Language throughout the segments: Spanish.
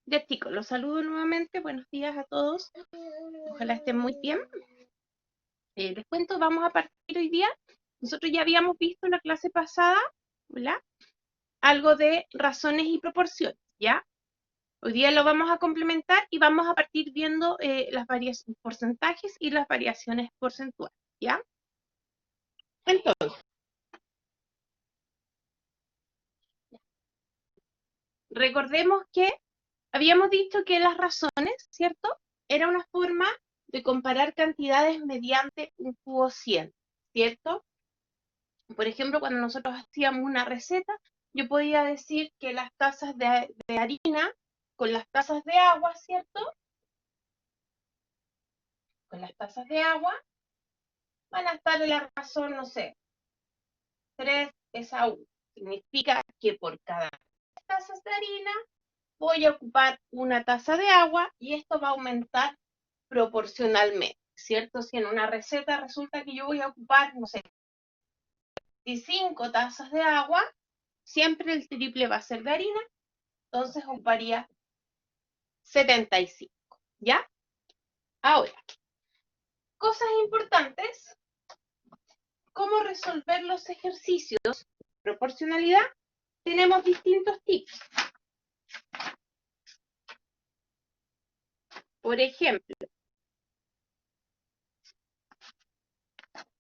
Ya chicos, los saludo nuevamente. Buenos días a todos. Ojalá estén muy bien. Les cuento, vamos a partir hoy día. Nosotros ya habíamos visto en la clase pasada, ¿verdad? Algo de razones y proporciones, ¿ya? Hoy día lo vamos a complementar y vamos a partir viendo las porcentajes y las variaciones porcentuales, ¿ya? Entonces, recordemos que habíamos dicho que las razones, ¿cierto? Era una forma de comparar cantidades mediante un cociente, ¿cierto? Por ejemplo, cuando nosotros hacíamos una receta, yo podía decir que las tazas de harina con las tazas de agua, ¿cierto? Con las tazas de agua van a estar en la razón, no sé, 3 es a 1. Significa que por cada tazas de harina voy a ocupar una taza de agua y esto va a aumentar proporcionalmente, ¿cierto? Si en una receta resulta que yo voy a ocupar, no sé, 25 tazas de agua, siempre el triple va a ser de harina, entonces ocuparía 75, ¿ya? Ahora, cosas importantes, ¿cómo resolver los ejercicios? Proporcionalidad, tenemos distintos tips. Por ejemplo,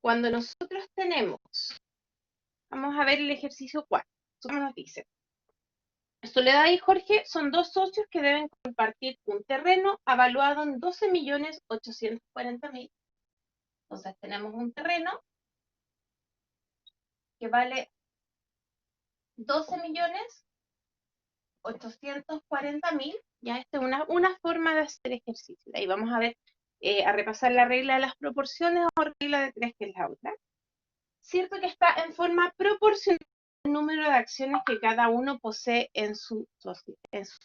cuando nosotros tenemos, vamos a ver el ejercicio 4, ¿cómo nos dice? Soledad y Jorge son dos socios que deben compartir un terreno avaluado en 12.840.000. Entonces tenemos un terreno que vale 12.840.000. Ya esta es una forma de hacer ejercicio. Ahí vamos a ver, a repasar la regla de las proporciones o regla de tres, que es la otra. Cierto que está en forma proporcional al número de acciones que cada uno posee en su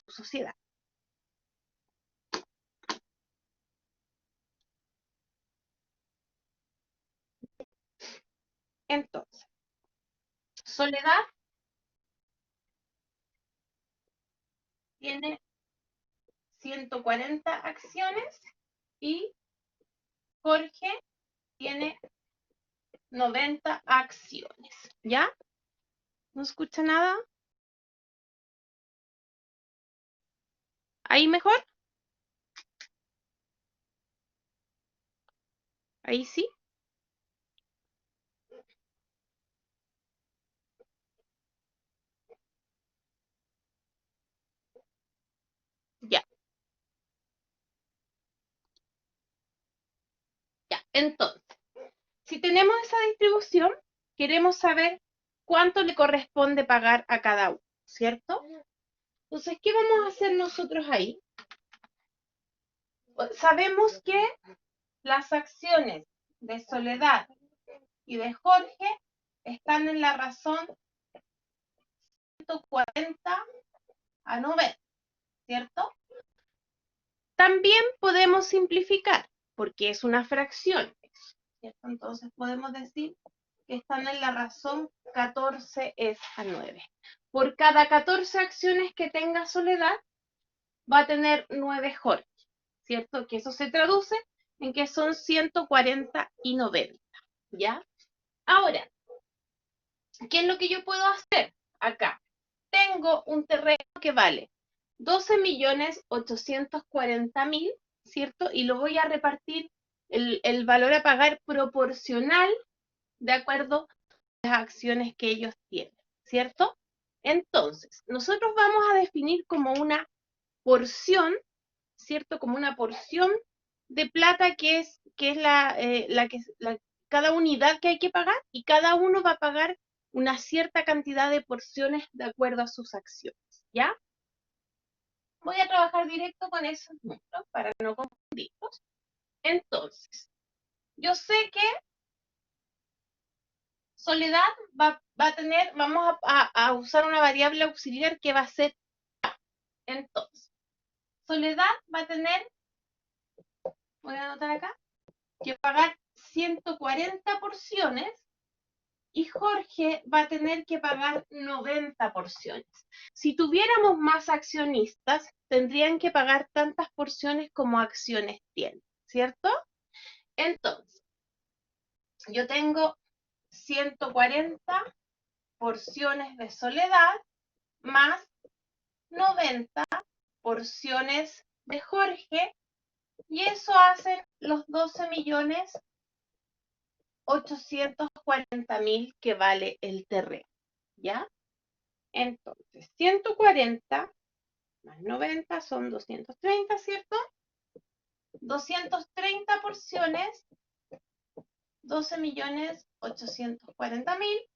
sociedad. Entonces, Soledad tiene 140 acciones y Jorge tiene 90 acciones. ¿Ya? ¿No escucha nada? ¿Ahí mejor? ¿Ahí sí? Ya, ya. Entonces, si tenemos esa distribución, queremos saber cuánto le corresponde pagar a cada uno, ¿cierto? Entonces, ¿qué vamos a hacer nosotros ahí? Sabemos que las acciones de Soledad y de Jorge están en la razón 140 a 90, ¿cierto? También podemos simplificar, porque es una fracción, ¿cierto? Entonces podemos decir que están en la razón 14 es a 9. Por cada 14 acciones que tenga Soledad, va a tener 9 Jorge, ¿cierto? Que eso se traduce en que son 140 y 90, ¿ya? Ahora, ¿qué es lo que yo puedo hacer acá? Tengo un terreno que vale 12.840.000, ¿cierto? Y lo voy a repartir el valor a pagar proporcional de acuerdo a las acciones que ellos tienen, ¿cierto? Entonces, nosotros vamos a definir como una porción, ¿cierto? Como una porción de plata que es cada unidad que hay que pagar, y cada uno va a pagar una cierta cantidad de porciones de acuerdo a sus acciones, ¿ya? Voy a trabajar directo con esos números para no confundirlos. Entonces, yo sé que Soledad va a tener, vamos a usar una variable auxiliar que va a ser A. Entonces, Soledad va a tener, voy a anotar acá, que pagar 140 porciones y Jorge va a tener que pagar 90 porciones. Si tuviéramos más accionistas, tendrían que pagar tantas porciones como acciones tienen, ¿cierto? Entonces, yo tengo 140 porciones de Soledad más 90 porciones de Jorge, y eso hacen los 12.840.000 que vale el terreno, ¿ya? Entonces, 140 más 90 son 230, ¿cierto? 230 porciones, 12.840.000.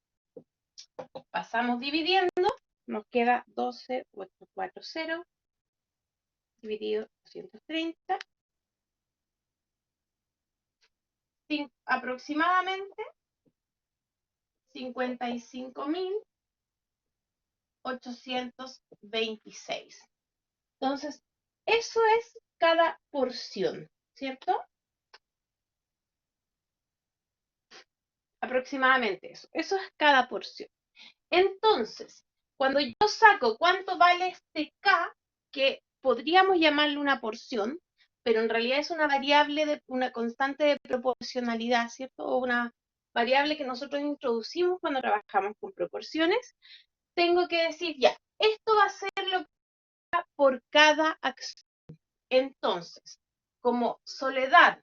Pasamos dividiendo, nos queda 12.840 dividido 230, aproximadamente 55.826. Entonces, eso es cada porción, ¿cierto? Aproximadamente eso. Eso es cada porción. Entonces, cuando yo saco cuánto vale este K, que podríamos llamarle una porción, pero en realidad es una variable de una constante de proporcionalidad, ¿cierto? O una variable que nosotros introducimos cuando trabajamos con proporciones, tengo que decir, ya, esto va a ser lo que va por cada acción. Entonces, como Soledad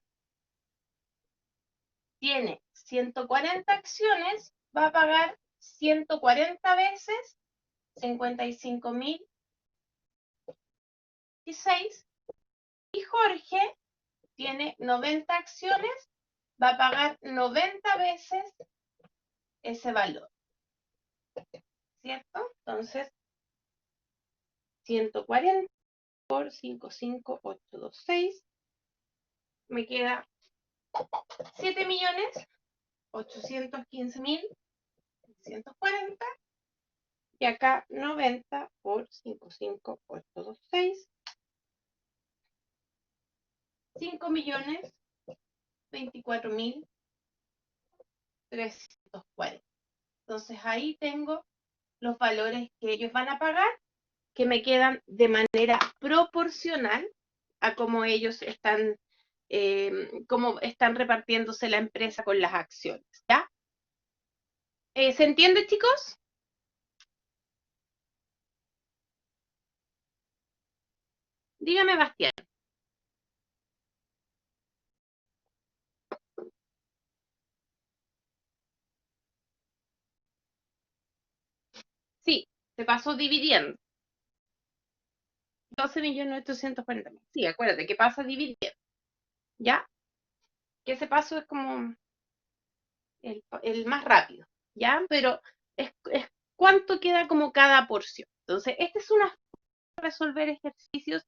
tiene 140 acciones, va a pagar 140 veces 55.016, y Jorge tiene 90 acciones, va a pagar 90 veces ese valor, ¿cierto? Entonces, 140 por 55826, me queda 7.815.640, y acá 90 por 55826, 5.024.340. Entonces ahí tengo los valores que ellos van a pagar, que me quedan de manera proporcional a cómo ellos están, cómo están repartiéndose la empresa con las acciones, ¿ya? ¿Se entiende, chicos? Dígame, Bastián. Sí, se pasó dividiendo. 12.840.000. Sí, acuérdate que pasa dividiendo, ¿ya? Que ese paso es como el más rápido, ¿ya? Pero es cuánto queda como cada porción. Entonces, esta es una forma de resolver ejercicios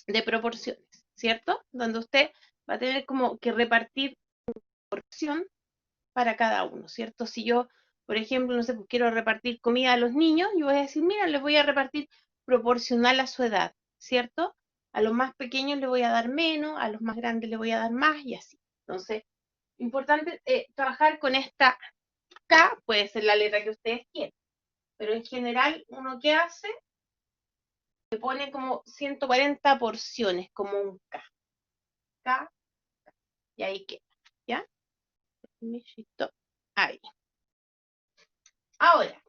de proporciones, ¿cierto? Donde usted va a tener como que repartir porción para cada uno, ¿cierto? Si yo, por ejemplo, no sé, pues quiero repartir comida a los niños, yo voy a decir, mira, les voy a repartir proporcional a su edad, ¿cierto? A los más pequeños le voy a dar menos, a los más grandes le voy a dar más, y así. Entonces, importante trabajar con esta K, puede ser la letra que ustedes quieran, pero en general, uno que hace, le pone como 140 porciones, como un K. K, y ahí queda, ¿ya? Ahí. Ahora,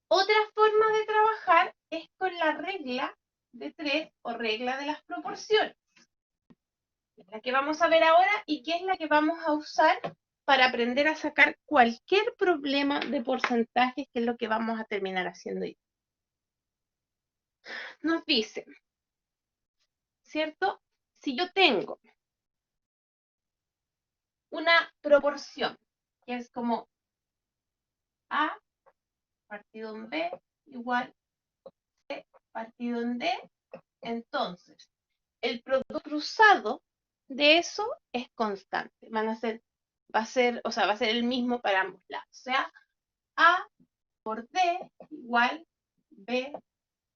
otra forma de trabajar es con la regla de 3 o regla de las proporciones. Es la que vamos a ver ahora y que es la que vamos a usar para aprender a sacar cualquier problema de porcentajes, que es lo que vamos a terminar haciendo hoy. Nos dice, ¿cierto? Si yo tengo una proporción que es como A partido en B igual C partido en D, entonces el producto cruzado de eso es constante. Va a ser el mismo para ambos lados. O sea, A por D igual B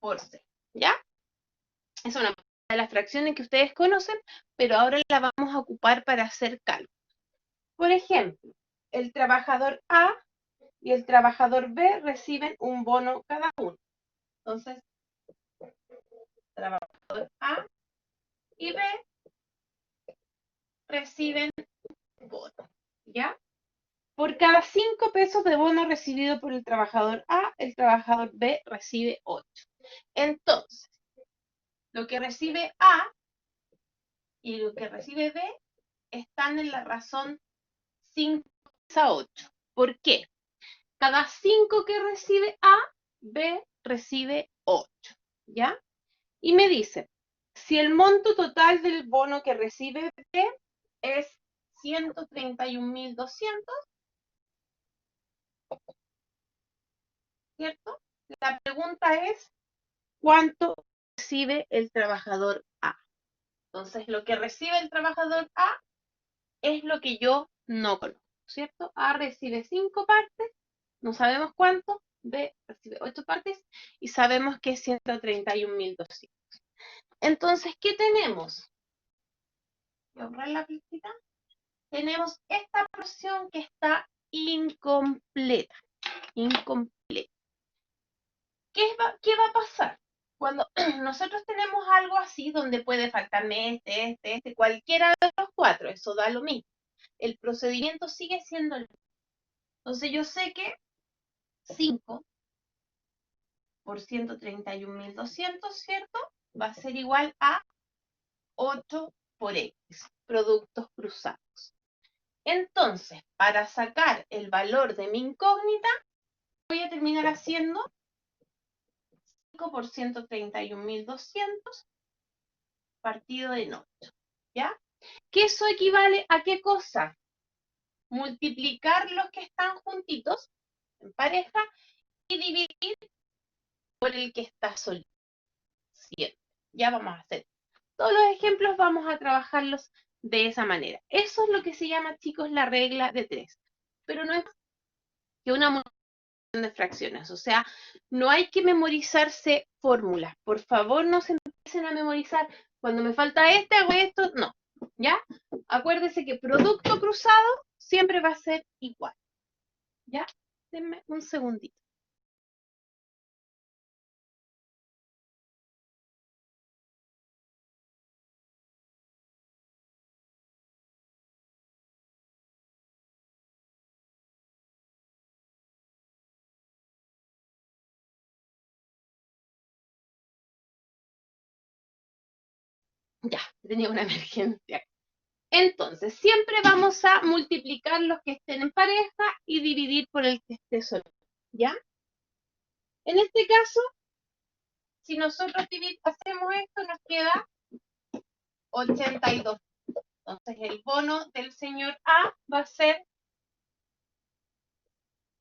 por C. ¿Ya? Es una de las fracciones que ustedes conocen, pero ahora la vamos a ocupar para hacer cálculos. Por ejemplo, el trabajador A y el trabajador B reciben un bono cada uno. Entonces, trabajador A y B reciben un bono, ¿ya? Por cada 5 pesos de bono recibido por el trabajador A, el trabajador B recibe 8. Entonces, lo que recibe A y lo que recibe B están en la razón 5 a 8. ¿Por qué? Cada 5 que recibe A, B recibe 8, ¿ya? Y me dice, si el monto total del bono que recibe B es 131.200, ¿cierto? La pregunta es, ¿cuánto recibe el trabajador A? Entonces, lo que recibe el trabajador A es lo que yo no conozco, ¿cierto? A recibe 5 partes, no sabemos cuánto, B recibe 8 partes y sabemos que es 131.200. Entonces, ¿qué tenemos? Voy a borrar la plantita. Tenemos esta porción que está incompleta. Incompleta. ¿Qué va a pasar? Cuando nosotros tenemos algo así donde puede faltarme cualquiera de los 4, eso da lo mismo. El procedimiento sigue siendo el mismo. Entonces yo sé que 5 por 131.200, ¿cierto? Va a ser igual a 8 por X, productos cruzados. Entonces, para sacar el valor de mi incógnita, voy a terminar haciendo 5 por 131.200 partido en 8, ¿ya? ¿Que eso equivale a qué cosa? Multiplicar los que están juntitos en pareja y dividir por el que está solito. Siempre. Ya vamos a hacer todos los ejemplos, vamos a trabajarlos de esa manera. Eso es lo que se llama, chicos, la regla de 3. Pero no es que una multiplicación de fracciones. O sea, no hay que memorizarse fórmulas. Por favor, no se empiecen a memorizar. Cuando me falta este, hago esto. No. ¿Ya? Acuérdese que producto cruzado siempre va a ser igual. ¿Ya? Denme un segundito. Ya, tenía una emergencia. Entonces, siempre vamos a multiplicar los que estén en pareja y dividir por el que esté solo. ¿Ya? En este caso, si nosotros hacemos esto, nos queda 82. Entonces, el bono del señor A va a ser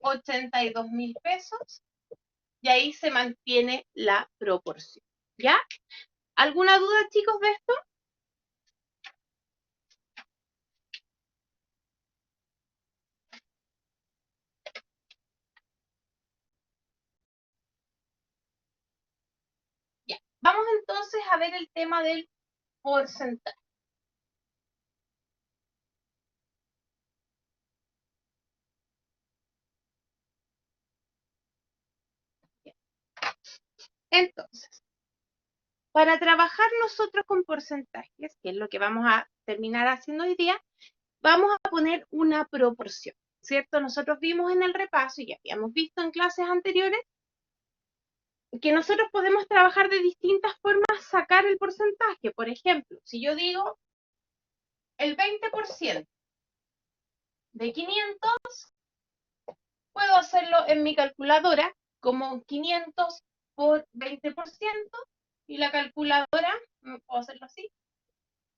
82.000 pesos y ahí se mantiene la proporción. ¿Ya? ¿Alguna duda, chicos, de esto? Ya. Vamos entonces a ver el tema del porcentaje. Entonces, para trabajar nosotros con porcentajes, que es lo que vamos a terminar haciendo hoy día, vamos a poner una proporción, ¿cierto? Nosotros vimos en el repaso y ya habíamos visto en clases anteriores que nosotros podemos trabajar de distintas formas sacar el porcentaje. Por ejemplo, si yo digo el 20% de 500, puedo hacerlo en mi calculadora como 500 por 20% y la calculadora, puedo hacerlo así,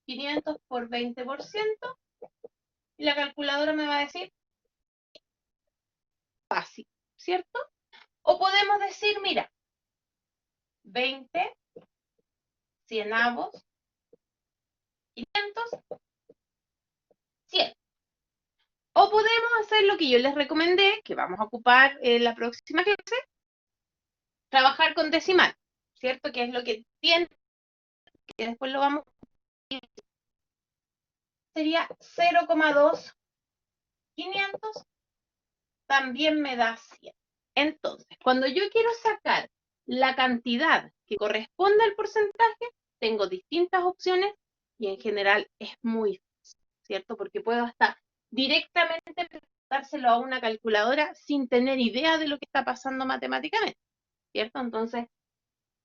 500 por 20% y la calculadora me va a decir fácil, ¿cierto? O podemos decir, mira, 20 cienavos, 500, 100. O podemos hacer lo que yo les recomendé, que vamos a ocupar en la próxima clase, trabajar con decimal, ¿cierto? Que es lo que tiene, que después lo vamos a sería 0,2 500 también me da 100. Entonces, cuando yo quiero sacar la cantidad que corresponde al porcentaje, tengo distintas opciones y en general es muy fácil, ¿cierto? Porque puedo hasta directamente dárselo a una calculadora sin tener idea de lo que está pasando matemáticamente, ¿cierto? Entonces,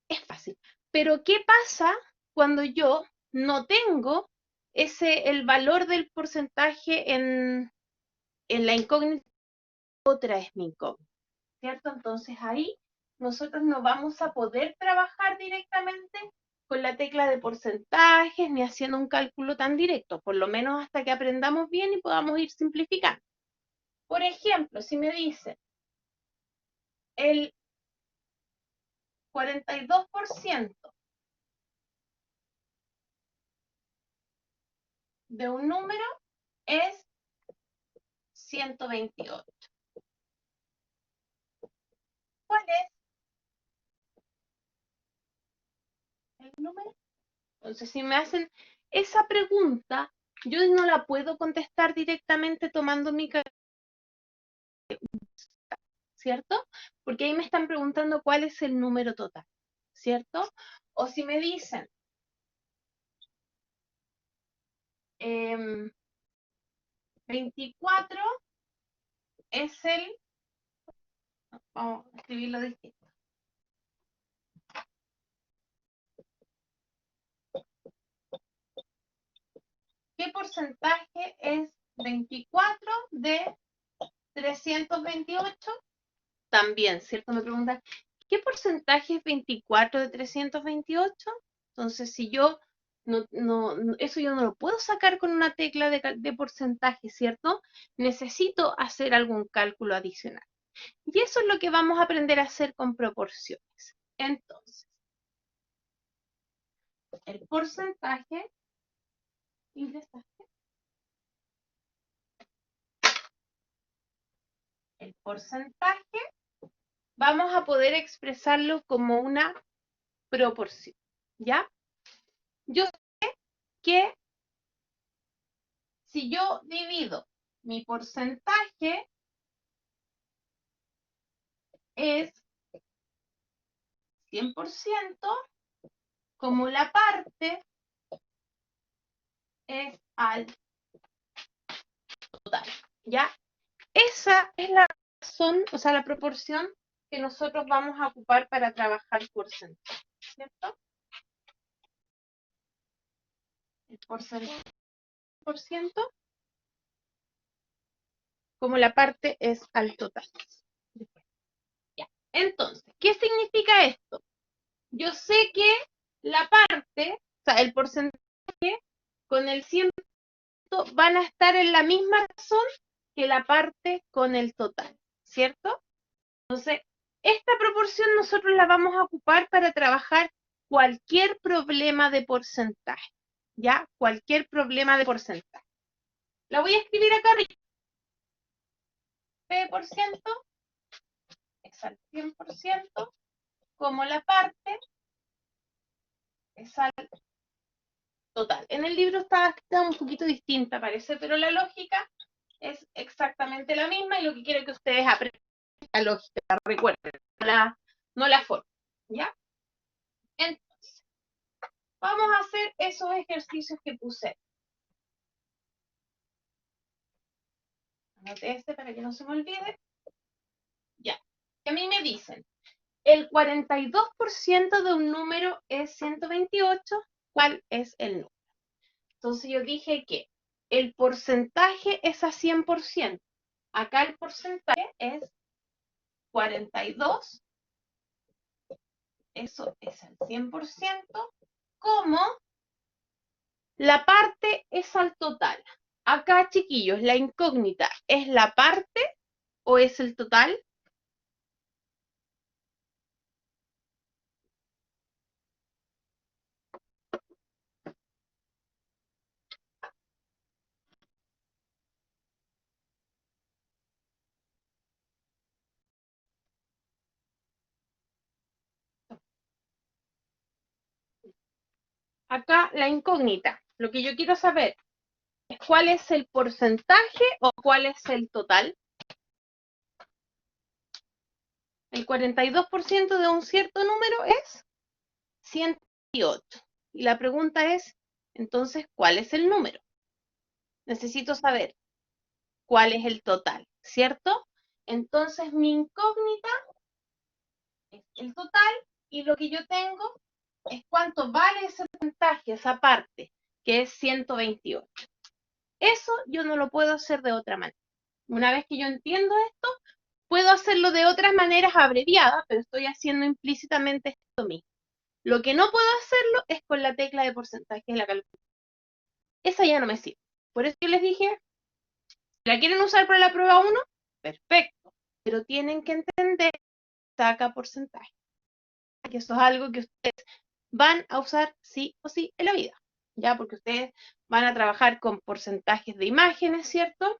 es fácil. Pero, ¿qué pasa cuando yo no tengo el valor del porcentaje en la incógnita? Otra es mi incógnita, ¿cierto? Entonces ahí nosotros no vamos a poder trabajar directamente con la tecla de porcentajes ni haciendo un cálculo tan directo, por lo menos hasta que aprendamos bien y podamos ir simplificando. Por ejemplo, si me dicen el 42% de un número es 128. ¿Cuál es el número? Entonces, si me hacen esa pregunta, yo no la puedo contestar directamente tomando mi calculadora, ¿cierto? Porque ahí me están preguntando cuál es el número total, ¿cierto? O si me dicen 24 es vamos a escribirlo distinto. ¿Qué porcentaje es 24 de 328? También, ¿cierto? Me preguntan, ¿qué porcentaje es 24 de 328? Entonces, si yo eso yo no lo puedo sacar con una tecla de porcentaje, ¿cierto? Necesito hacer algún cálculo adicional. Y eso es lo que vamos a aprender a hacer con proporciones. Entonces, el porcentaje, el porcentaje, vamos a poder expresarlo como una proporción, ¿ya? Yo sé que si yo divido mi porcentaje es 100%, como la parte es al total, ¿ya? Esa es la razón, o sea, la proporción que nosotros vamos a ocupar para trabajar porcentaje, ¿cierto? El porcentaje por ciento, como la parte es al total. Ya. Entonces, ¿qué significa esto? Yo sé que la parte, o sea, el porcentaje con el 100% van a estar en la misma razón que la parte con el total, ¿cierto? Entonces, esta proporción nosotros la vamos a ocupar para trabajar cualquier problema de porcentaje, ¿ya? Cualquier problema de porcentaje. La voy a escribir acá arriba. P% es al 100%, como la parte es al total. En el libro está un poquito distinta, parece, pero la lógica es exactamente la misma y lo que quiero que ustedes aprendan la lógica, recuerden, no la forma, ¿ya? Entonces, vamos a hacer esos ejercicios que puse. Anote este para que no se me olvide. Ya. Que a mí me dicen, el 42% de un número es 128, ¿cuál es el número? Entonces yo dije que el porcentaje es a 100%. Acá el porcentaje es 42, eso es el 100%, como la parte es al total. Acá, chiquillos, la incógnita, ¿es la parte o es el total? Acá la incógnita. Lo que yo quiero saber es cuál es el porcentaje o cuál es el total. El 42% de un cierto número es 108. Y la pregunta es, entonces, ¿cuál es el número? Necesito saber cuál es el total, ¿cierto? Entonces, mi incógnita es el total y lo que yo tengo es cuánto vale ese porcentaje, esa parte, que es 128. Eso yo no lo puedo hacer de otra manera. Una vez que yo entiendo esto, puedo hacerlo de otras maneras abreviadas, pero estoy haciendo implícitamente esto mismo. Lo que no puedo hacerlo es con la tecla de porcentaje de la calculadora. Esa ya no me sirve. Por eso yo les dije, si la quieren usar para la prueba 1, perfecto. Pero tienen que entender, saca porcentaje. Que eso es algo que ustedes van a usar sí o sí en la vida. ¿Ya? Porque ustedes van a trabajar con porcentajes de imágenes, ¿cierto?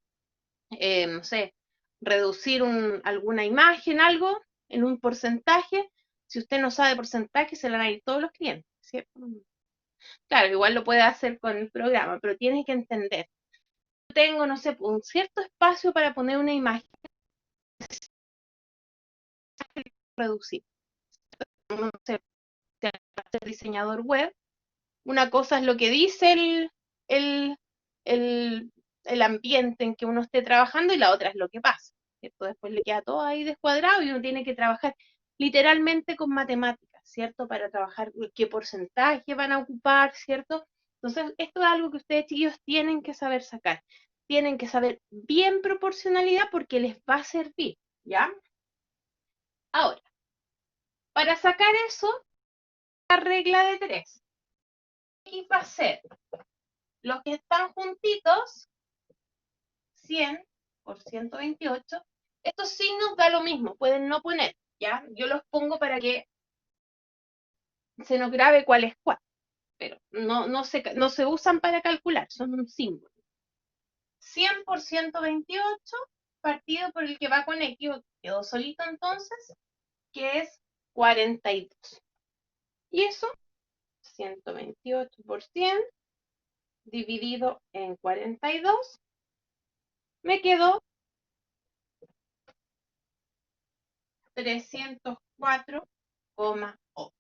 No sé, reducir alguna imagen, algo, en un porcentaje. Si usted no sabe porcentaje, se le van a ir todos los clientes, ¿cierto? Claro, igual lo puede hacer con el programa, pero tienes que entender. Yo tengo, no sé, un cierto espacio para poner una imagen reducida. No sé, ser diseñador web. Una cosa es lo que dice el, el, el ambiente en que uno esté trabajando y la otra es lo que pasa, ¿cierto? Después le queda todo ahí descuadrado y uno tiene que trabajar literalmente con matemáticas, ¿cierto? Para trabajar qué porcentaje van a ocupar, ¿cierto? Entonces, esto es algo que ustedes, chiquillos, tienen que saber sacar. Tienen que saber bien proporcionalidad porque les va a servir, ¿ya? Ahora, para sacar eso, la regla de 3. X va a ser los que están juntitos, 100 por 128. Estos signos da lo mismo, pueden no poner, ¿ya? Yo los pongo para que se nos grabe cuál es cuál, pero no se usan para calcular, son un símbolo. 100 por 128 partido por el que va con X, quedó solito entonces, que es 42. Y eso, 128 por 100 dividido en 42, me quedó 304,8.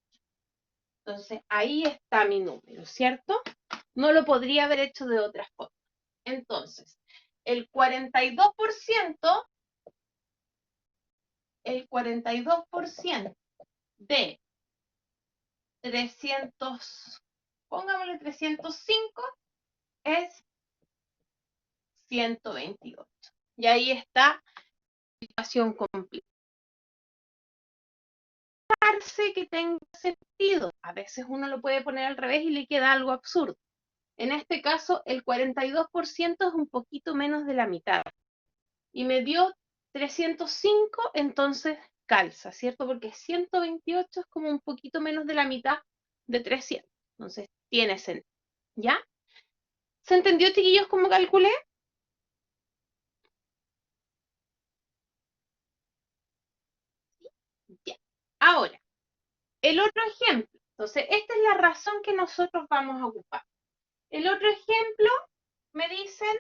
Entonces, ahí está mi número, ¿cierto? No lo podría haber hecho de otra forma. Entonces, el 42%, de 300, pongámosle 305, es 128. Y ahí está la ecuación completa. Que tenga sentido. A veces uno lo puede poner al revés y le queda algo absurdo. En este caso, el 42% es un poquito menos de la mitad. Y me dio 305, entonces calza, ¿cierto? Porque 128 es como un poquito menos de la mitad de 300. Entonces, tiene sentido. ¿Ya? ¿Se entendió, chiquillos, cómo calculé? Ya. Ahora, el otro ejemplo. Entonces, esta es la razón que nosotros vamos a ocupar. El otro ejemplo me dicen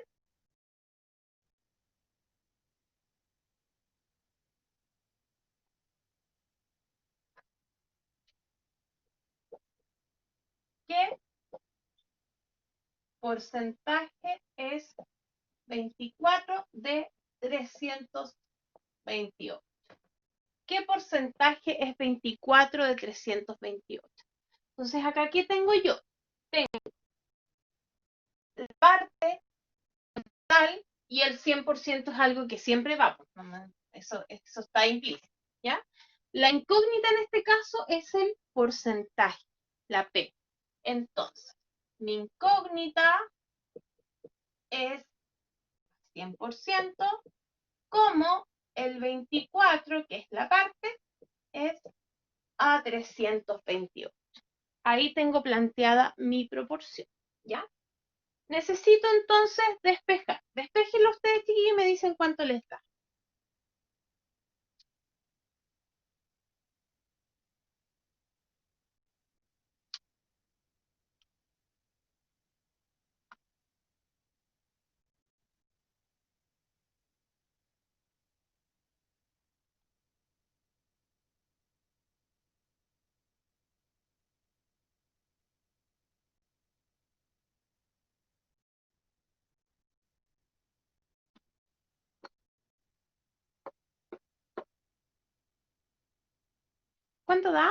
que porcentaje es 24 de 328. ¿Qué porcentaje es 24 de 328? Entonces, acá, ¿qué tengo yo? Tengo la parte tal y el 100% es algo que siempre va. Eso está implícito, ¿ya? La incógnita en este caso es el porcentaje, la P. Entonces, mi incógnita es 100%, como el 24, que es la parte, es a 328. Ahí tengo planteada mi proporción, ¿ya? Necesito entonces despejar. Despejenlo ustedes, chiquillos, y me dicen cuánto les da. ¿Cuánto da?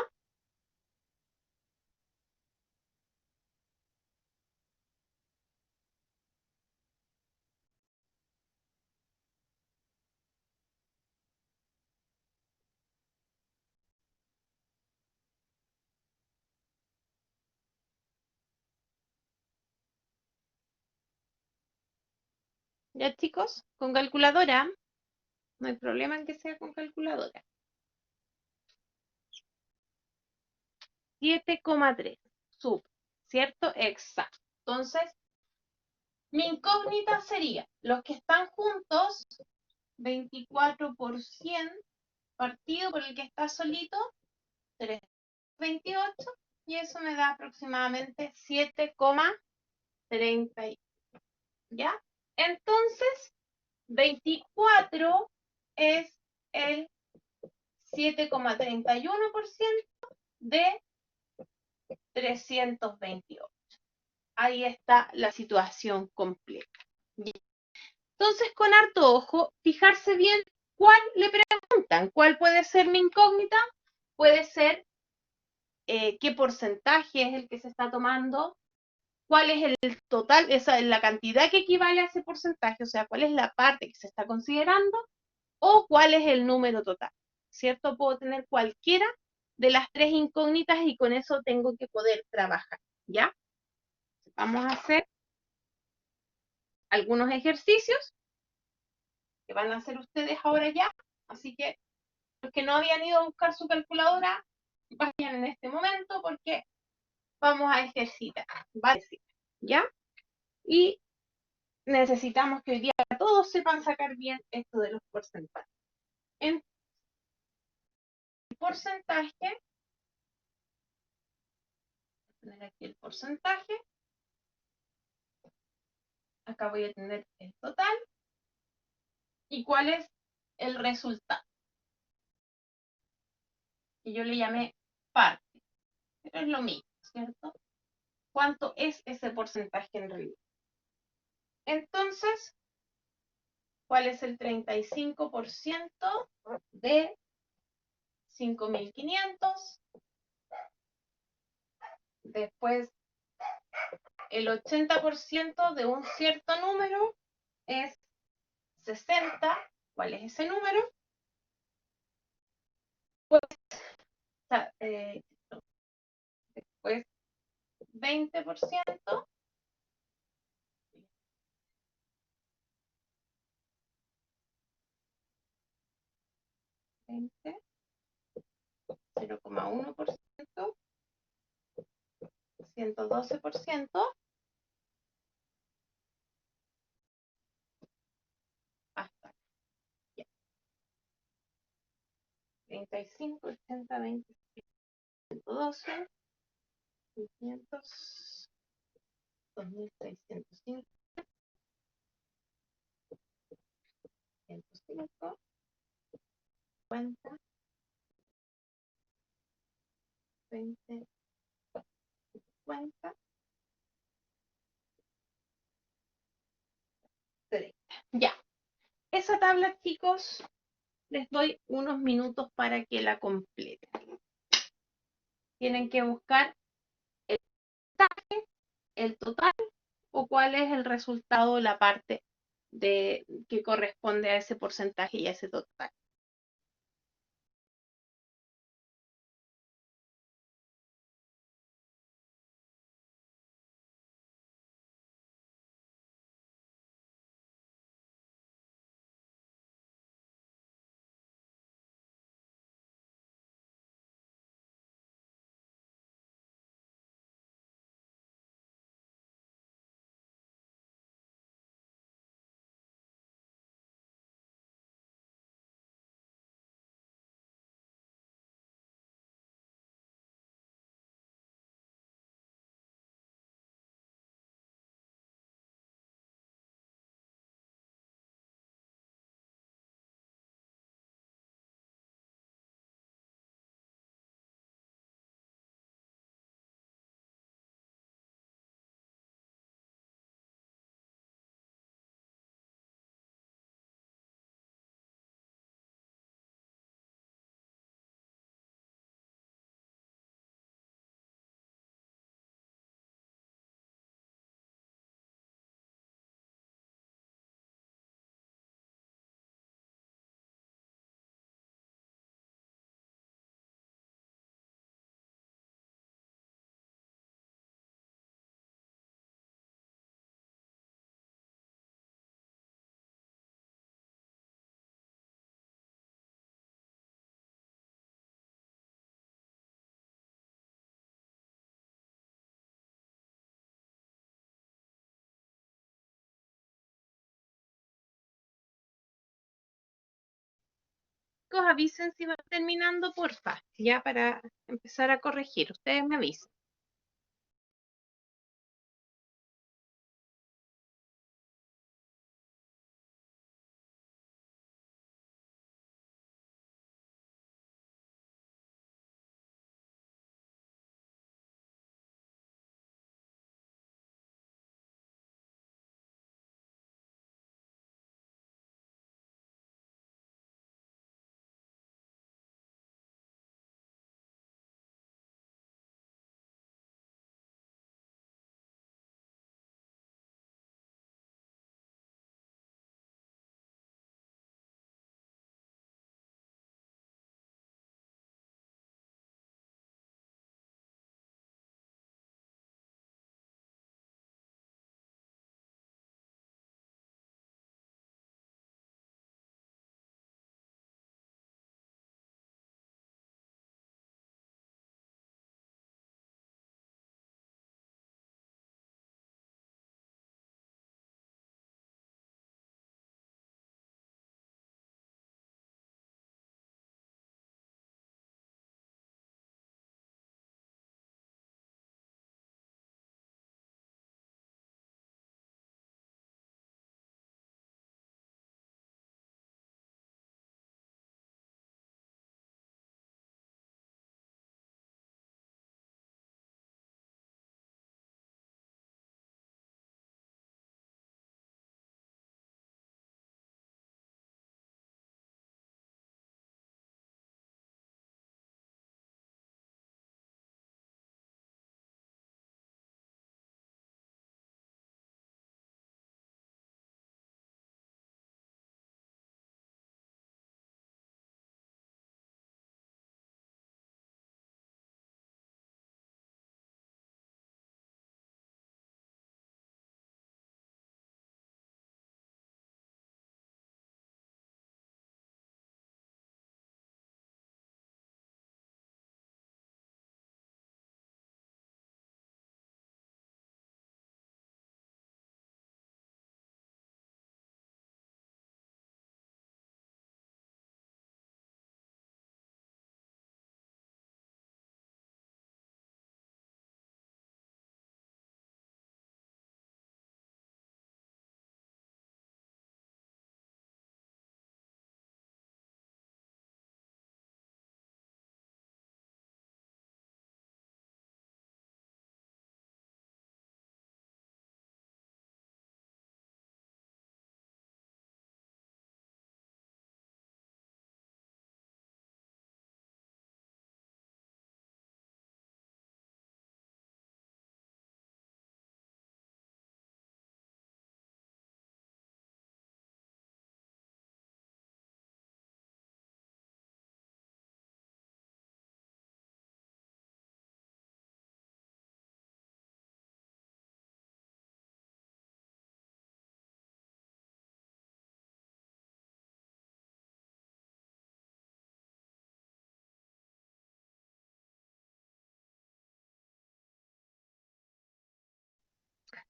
Ya, chicos, con calculadora. No hay problema en que sea con calculadora. 7,3. Súper. ¿Cierto? Exacto. Entonces, mi incógnita sería, los que están juntos, 24 por 100, partido por el que está solito, 3,28, y eso me da aproximadamente 7,30. ¿Ya? Entonces, 24 es el 7,31% de 328. Ahí está la situación completa. Entonces, con harto ojo, fijarse bien cuál le preguntan, cuál puede ser mi incógnita, puede ser qué porcentaje es el que se está tomando, cuál es el total, esa es la cantidad que equivale a ese porcentaje, o sea, cuál es la parte que se está considerando, o cuál es el número total, ¿cierto? Puedo tener cualquiera de las tres incógnitas y con eso tengo que poder trabajar, ¿ya? Vamos a hacer algunos ejercicios que van a hacer ustedes ahora ya, así que los que no habían ido a buscar su calculadora, vayan en este momento porque vamos a ejercitar, ¿vale? ¿Ya? Y necesitamos que hoy día todos sepan sacar bien esto de los porcentajes. En el porcentaje, voy a poner aquí el porcentaje, acá voy a tener el total y cuál es el resultado. Y yo le llamé parte, pero es lo mismo, ¿cierto? ¿Cuánto es ese porcentaje en realidad? Entonces, ¿cuál es el 35% de 5.500? Después, el 80% de un cierto número es 60. ¿Cuál es ese número? Pues, después 20%, 20, 0,1%, 112%, hasta ya. 35, 80, 20, 112, 500, 2.605, 105, 50, 20, 50, 30. Ya. Esa tabla, chicos, les doy unos minutos para que la completen. Tienen que buscar el porcentaje, el total o cuál es el resultado, la parte de que corresponde a ese porcentaje y a ese total. chicos, avisen si van terminando, porfa, ya para empezar a corregir. Ustedes me avisan.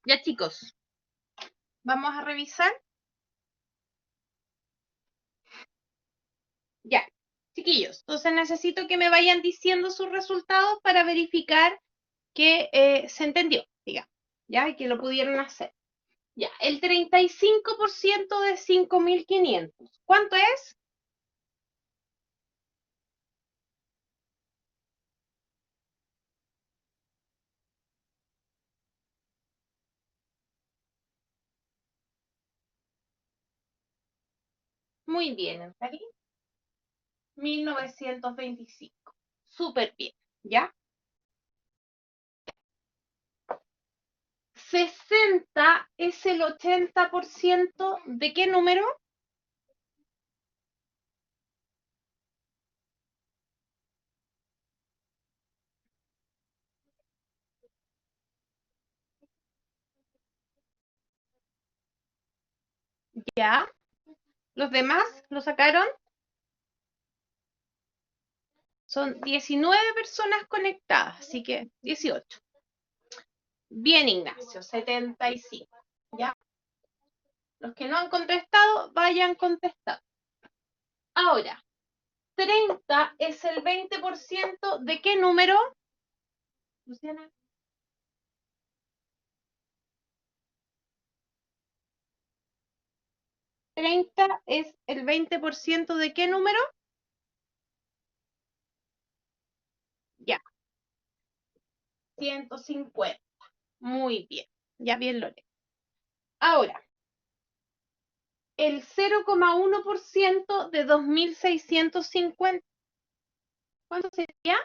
Ya, chicos, vamos a revisar. Ya, chiquillos, entonces necesito que me vayan diciendo sus resultados para verificar que se entendió, digamos, ya, y que lo pudieron hacer. Ya, el 35% de 5.500. ¿Cuánto es? Muy bien, Antarí. 1925. Súper bien, ¿ya? 60 es el 80% de qué número? ¿Ya? ¿Los demás lo sacaron? Son 19 personas conectadas, así que 18. Bien, Ignacio, 75. ¿Ya? Los que no han contestado, vayan contestando. Ahora, 30 es el 20% de qué número, Luciana? ¿30 es el 20% de qué número? Ya, 150. Muy bien, ya bien lo leo. Ahora, el 0,1% de 2.650. ¿Cuánto sería?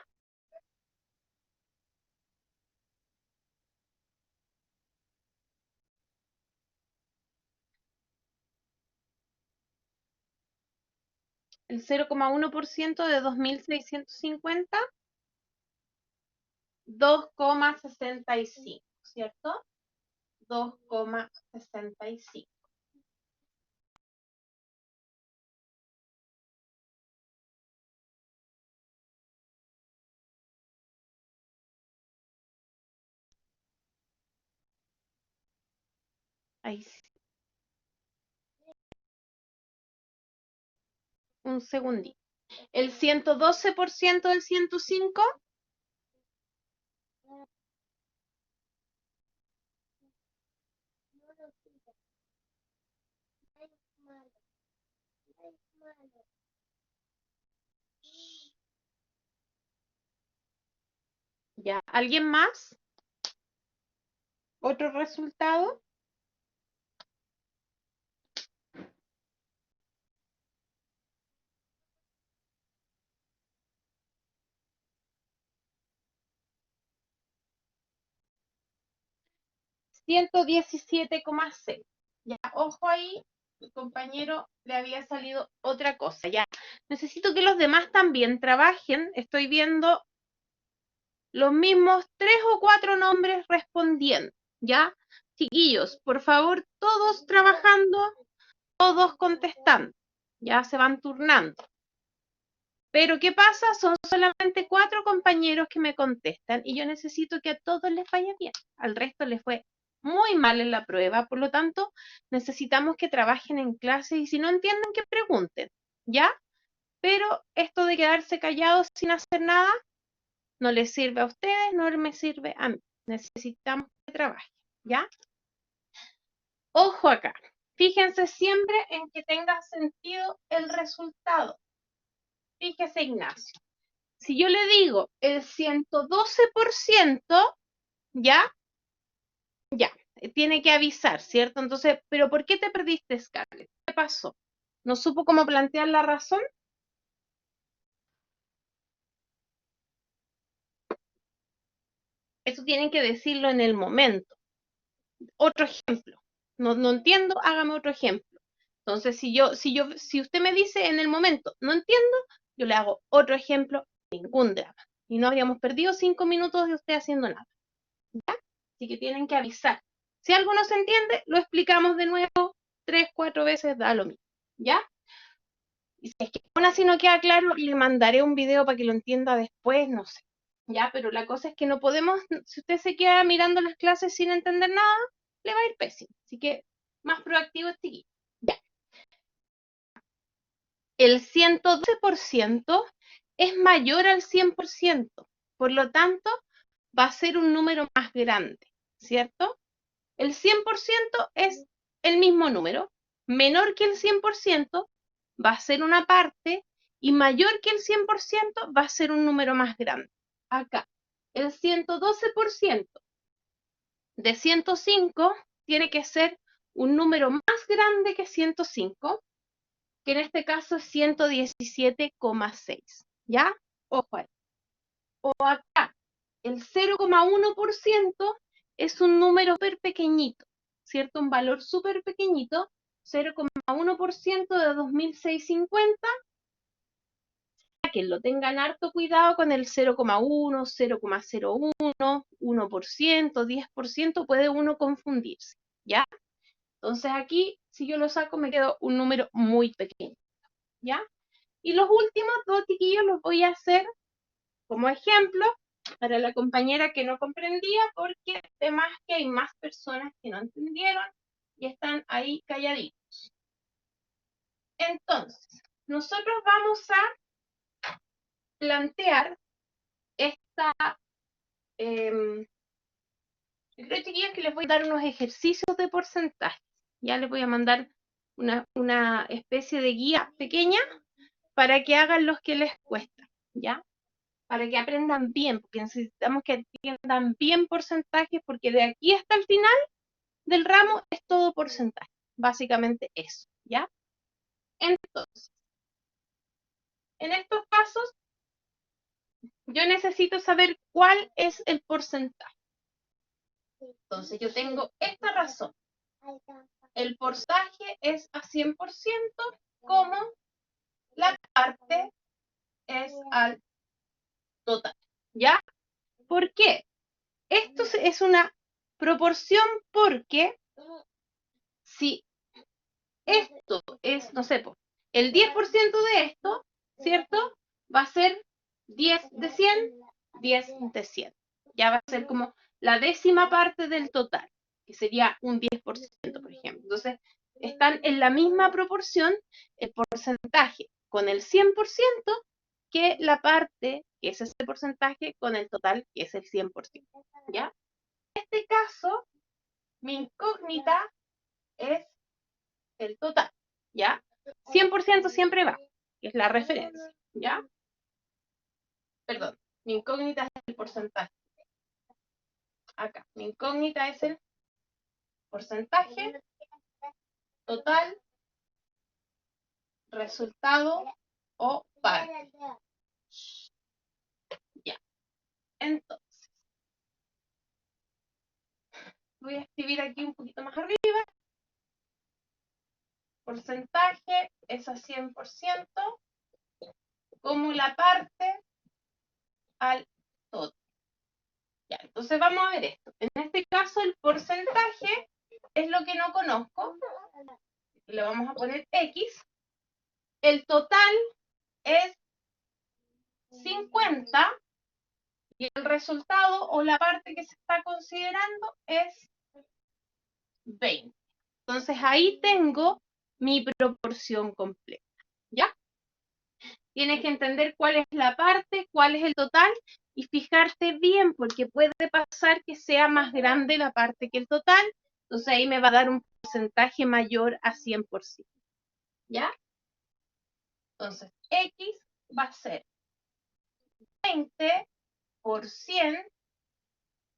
El 0,1% de 2.650, 2,65, ¿cierto? 2,65. Ahí sí. Un segundito. El 112% del 105. Ya, ¿alguien más? ¿Otro resultado? $117,6. Ya, ojo ahí, mi compañero le había salido otra cosa. Ya, necesito que los demás también trabajen. Estoy viendo los mismos 3 o 4 nombres respondiendo. ¿Ya? Chiquillos, por favor, todos trabajando, todos contestando. Ya se van turnando. Pero ¿qué pasa? Son solamente 4 compañeros que me contestan y yo necesito que a todos les vaya bien. Al resto les fue muy mal en la prueba, por lo tanto, necesitamos que trabajen en clase y si no entienden, que pregunten, ¿ya? Pero esto de quedarse callados sin hacer nada no les sirve a ustedes, no me sirve a mí. Necesitamos que trabajen, ¿ya? Ojo acá. Fíjense siempre en que tenga sentido el resultado. Fíjese, Ignacio. Si yo le digo el 112%, ya, ya, tiene que avisar, ¿cierto? Entonces, ¿pero por qué te perdiste, Scarlett? ¿Qué pasó? ¿No supo cómo plantear la razón? Eso tienen que decirlo en el momento. Otro ejemplo. No entiendo, hágame otro ejemplo. Entonces, si usted me dice en el momento, no entiendo, yo le hago otro ejemplo, ningún drama. Y no habríamos perdido 5 minutos de usted haciendo nada. ¿Ya? Así que tienen que avisar. Si algo no se entiende, lo explicamos de nuevo 3, 4 veces, da lo mismo. ¿Ya? Y si es que aún así no queda claro, le mandaré un video para que lo entienda después, no sé. Ya, pero la cosa es que no podemos, si usted se queda mirando las clases sin entender nada, le va a ir pésimo. Así que más proactivo, chiquillo. Ya. El 112% es mayor al 100%. Por lo tanto, va a ser un número más grande, ¿cierto? El 100% es el mismo número, menor que el 100% va a ser una parte y mayor que el 100% va a ser un número más grande. Acá, el 112% de 105 tiene que ser un número más grande que 105, que en este caso es 117,6. ¿Ya? Ojo ahí. O acá, el 0,1% es un número súper pequeñito, ¿cierto? Un valor súper pequeñito, 0,1% de 2.650. Que lo tengan harto cuidado con el 0,1, 0,01, 1%, 10%, puede uno confundirse, ¿ya? Entonces aquí, si yo lo saco, me quedo un número muy pequeño, ¿ya? Y los últimos 2, chiquillos, los voy a hacer como ejemplo para la compañera que no comprendía, porque además que hay más personas que no entendieron y están ahí calladitos. Entonces, nosotros vamos a plantear esta... yo creo, chiquillos, que les voy a dar unos ejercicios de porcentaje. Ya les voy a mandar una especie de guía pequeña para que hagan los que les cuesta, ¿ya? Para que aprendan bien, porque necesitamos que entiendan bien porcentajes, porque de aquí hasta el final del ramo es todo porcentaje. Básicamente eso, ¿ya? Entonces, en estos casos, yo necesito saber cuál es el porcentaje. Entonces, yo tengo esta razón. El porcentaje es a 100% como la parte es al total, ¿ya? ¿Por qué? Esto es una proporción porque si esto es, no sé, el 10% de esto, ¿cierto? Va a ser 10 de 100, 10 de 100. Ya va a ser como la décima parte del total, que sería un 10%, por ejemplo. Entonces, están en la misma proporción el porcentaje con el 100% que la parte, que es ese porcentaje, con el total, que es el 100%. ¿Ya? En este caso, mi incógnita es el total, ¿ya? 100% siempre va, que es la referencia, ¿ya? Perdón, mi incógnita es el porcentaje. Acá, mi incógnita es el porcentaje total, resultado o parte. Ya, entonces, voy a escribir aquí un poquito más arriba. Porcentaje es a 100% como la parte al total. Ya, entonces vamos a ver esto. En este caso, el porcentaje es lo que no conozco. Le vamos a poner X. El total es 50 y el resultado o la parte que se está considerando es 20. Entonces ahí tengo mi proporción completa. ¿Ya? Tienes que entender cuál es la parte, cuál es el total y fijarte bien, porque puede pasar que sea más grande la parte que el total. Entonces ahí me va a dar un porcentaje mayor a 100%. ¿Ya? Entonces, X va a ser 20 por 100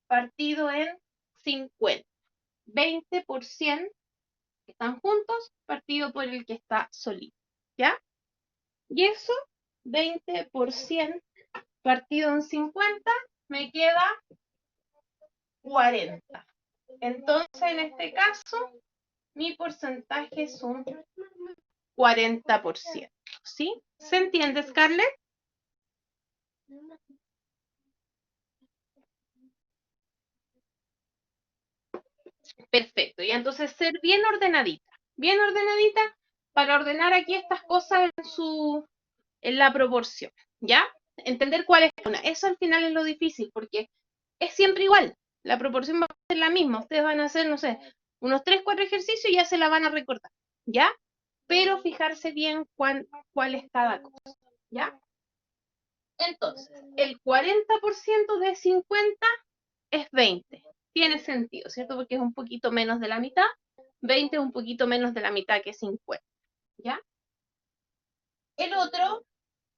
partido en 50. 20 por 100 que están juntos, partido por el que está solito. ¿Ya? Y eso, 20 por 100 partido en 50, me queda 40. Entonces, en este caso, mi porcentaje es un 40%. ¿Sí? ¿Se entiende, Scarlett? Perfecto. Y entonces ser bien ordenadita para ordenar aquí estas cosas en la proporción, ¿ya? Entender cuál es una. Eso al final es lo difícil, porque es siempre igual. La proporción va a ser la misma. Ustedes van a hacer, no sé, unos 3, 4 ejercicios y ya se la van a recordar, ¿ya? Pero fijarse bien cuál es cada cosa, ¿ya? Entonces, el 40% de 50 es 20. Tiene sentido, ¿cierto? Porque es un poquito menos de la mitad. 20 es un poquito menos de la mitad que 50, ¿ya? El otro,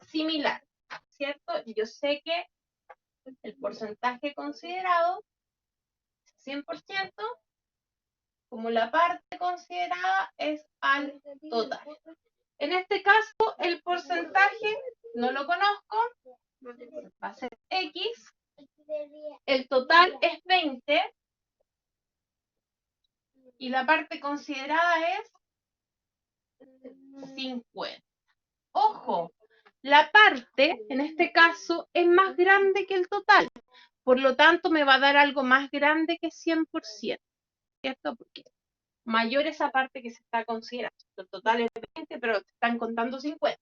similar, ¿cierto? Yo sé que el porcentaje considerado es 100%, como la parte considerada es al total. En este caso, el porcentaje no lo conozco, va a ser X, el total es 20 y la parte considerada es 50. Ojo, la parte, en este caso, es más grande que el total. Por lo tanto, me va a dar algo más grande que 100%, ¿cierto? Porque mayor esa parte que se está considerando. El total es 20, pero te están contando 50.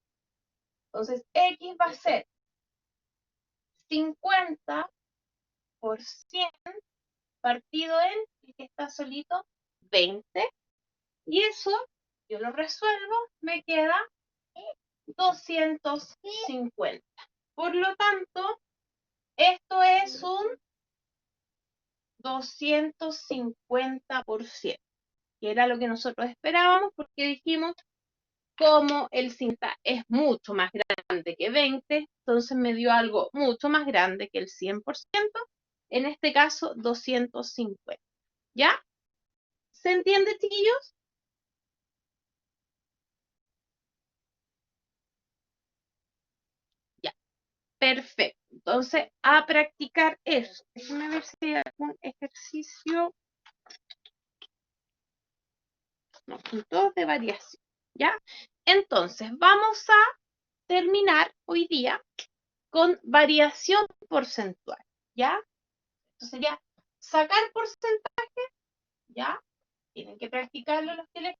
Entonces, X va a ser 50 por 100 partido en el que está solito 20. Y eso, yo lo resuelvo, me queda 250. Por lo tanto, esto es un 250%, que era lo que nosotros esperábamos, porque dijimos, como el 50 es mucho más grande que 20, entonces me dio algo mucho más grande que el 100%, en este caso 250. ¿Ya? ¿Se entiende, chiquillos? Ya, perfecto. Entonces, a practicar eso. Déjenme ver si hay algún ejercicio. No, puntos de variación. ¿Ya? Entonces, vamos a terminar hoy día con variación porcentual. ¿Ya? Esto sería sacar porcentaje. ¿Ya? Tienen que practicarlo los que les.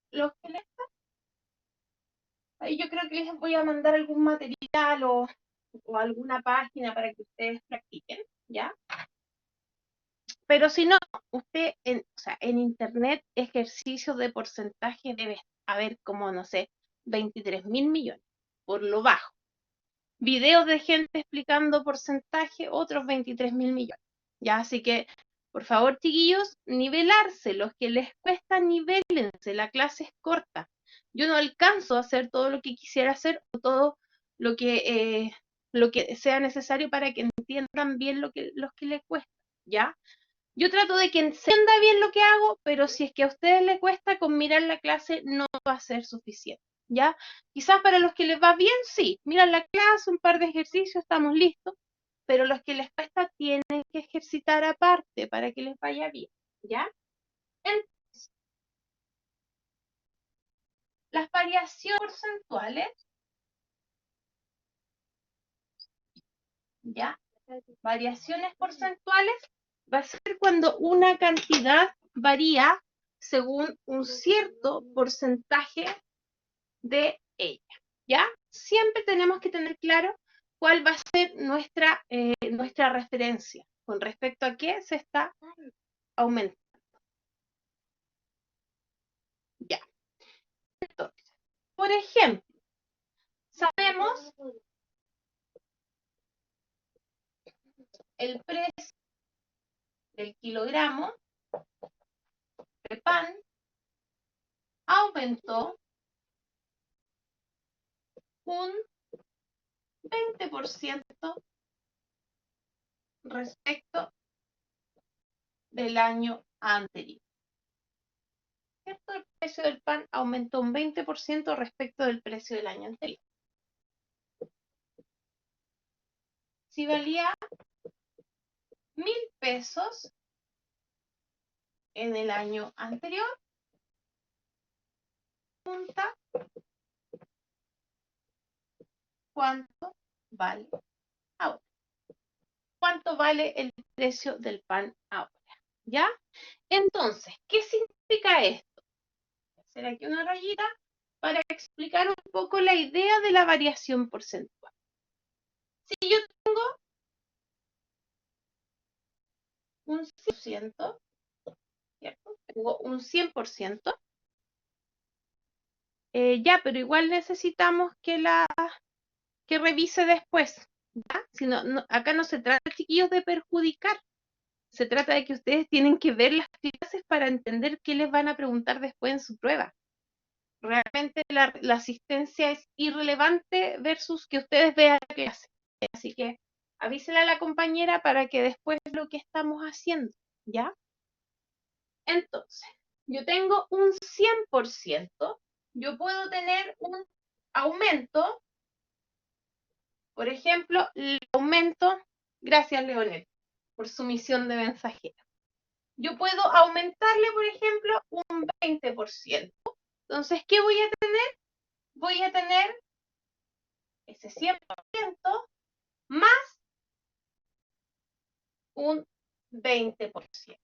Ahí yo creo que les voy a mandar algún material o alguna página para que ustedes practiquen, ¿ya? Pero si no, usted, o sea, en internet, ejercicios de porcentaje debe haber como, no sé, 23.000 millones, por lo bajo. Videos de gente explicando porcentaje, otros 23.000 millones. Ya, así que, por favor, chiquillos, nivelarse. Los que les cuesta, nivelense. La clase es corta. Yo no alcanzo a hacer todo lo que quisiera hacer o todo lo que sea necesario para que entiendan bien los que les cuesta, ¿ya? Yo trato de que entienda bien lo que hago, pero si es que a ustedes les cuesta, con mirar la clase no va a ser suficiente, ¿ya? Quizás para los que les va bien, sí, miran la clase, un par de ejercicios, estamos listos, pero los que les cuesta tienen que ejercitar aparte para que les vaya bien, ¿ya? Entonces, las variaciones porcentuales, ¿ya? Variaciones porcentuales va a ser cuando una cantidad varía según un cierto porcentaje de ella, ¿ya? Siempre tenemos que tener claro cuál va a ser nuestra referencia, con respecto a qué se está aumentando, ¿ya? Entonces, por ejemplo, sabemos el precio del kilogramo de pan aumentó un 20% respecto del año anterior. ¿Cierto? El precio del pan aumentó un 20% respecto del precio del año anterior. Si valía 1.000 pesos en el año anterior, pregunta cuánto vale ahora. ¿Cuánto vale el precio del pan ahora? ¿Ya? Entonces, ¿qué significa esto? Voy a hacer aquí una rayita para explicar un poco la idea de la variación porcentual. Si yo tengo un 100%, ¿cierto? Tengo un 100%, ya, pero igual necesitamos que revise después, ¿ya? Si acá no se trata, chiquillos, de perjudicar, se trata de que ustedes tienen que ver las clases para entender qué les van a preguntar después en su prueba. Realmente la asistencia es irrelevante versus que ustedes vean la clase. Así que avísela a la compañera para que después lo que estamos haciendo, ¿ya? Entonces, yo tengo un 100%, yo puedo tener un aumento, por ejemplo, el aumento, gracias Leonel, por su misión de mensajera. Yo puedo aumentarle, por ejemplo, un 20%. Entonces, ¿qué voy a tener? Voy a tener ese 100% más un 20%.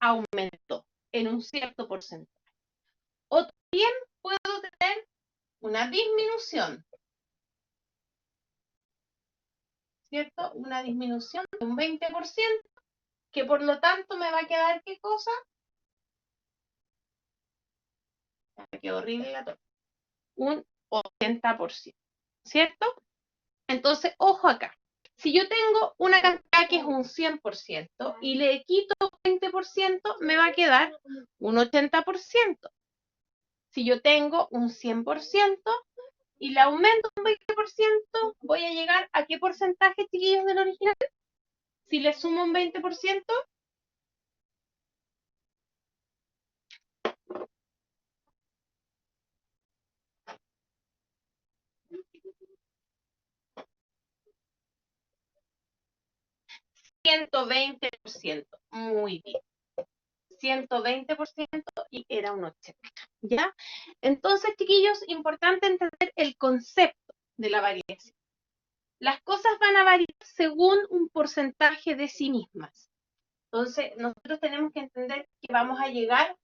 Aumentó en un cierto porcentaje. O también puedo tener una disminución, ¿cierto? Una disminución de un 20%, que por lo tanto me va a quedar, ¿qué cosa? Qué horrible la torta. Un 80%, ¿cierto? Entonces, ojo acá. Si yo tengo una cantidad que es un 100% y le quito 20%, me va a quedar un 80%. Si yo tengo un 100% y le aumento un 20%, voy a llegar a qué porcentaje, chiquillos, del original. Si le sumo un 20%, 120%. Muy bien. 120% y era un 80%. ¿Ya? Entonces, chiquillos, importante entender el concepto de la variación. Las cosas van a variar según un porcentaje de sí mismas. Entonces, nosotros tenemos que entender que vamos a llegar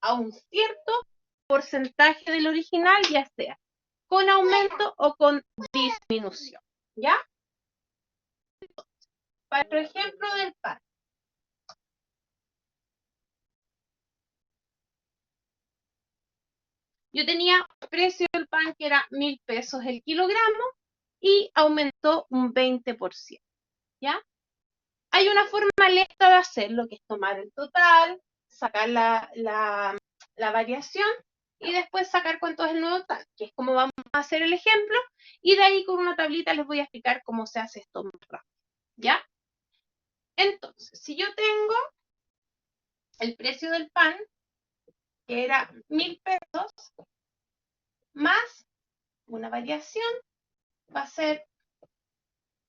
a un cierto porcentaje del original, ya sea con aumento o con disminución. ¿Ya? Para el ejemplo del pan. Yo tenía el precio del pan que era 1.000 pesos el kilogramo y aumentó un 20%. ¿Ya? Hay una forma lenta de hacerlo, que es tomar el total, sacar la variación y después sacar cuánto es el nuevo total, que es como vamos a hacer el ejemplo, y de ahí con una tablita les voy a explicar cómo se hace esto más rápido. ¿Ya? Entonces, si yo tengo el precio del pan, que era 1.000 pesos, más una variación, va a ser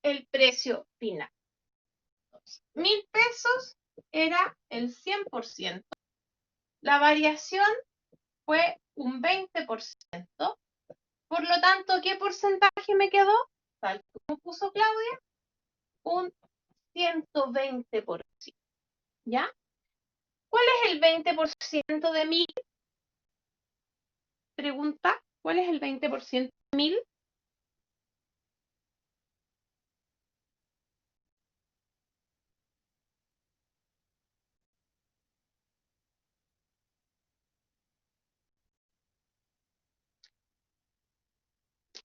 el precio final. 1.000 pesos era el 100%, la variación fue un 20%, por lo tanto, ¿qué porcentaje me quedó? Tal como puso Claudia, un 120%. ¿Ya? ¿Cuál es el 20% de 1.000? Pregunta, ¿cuál es el 20% de 1.000?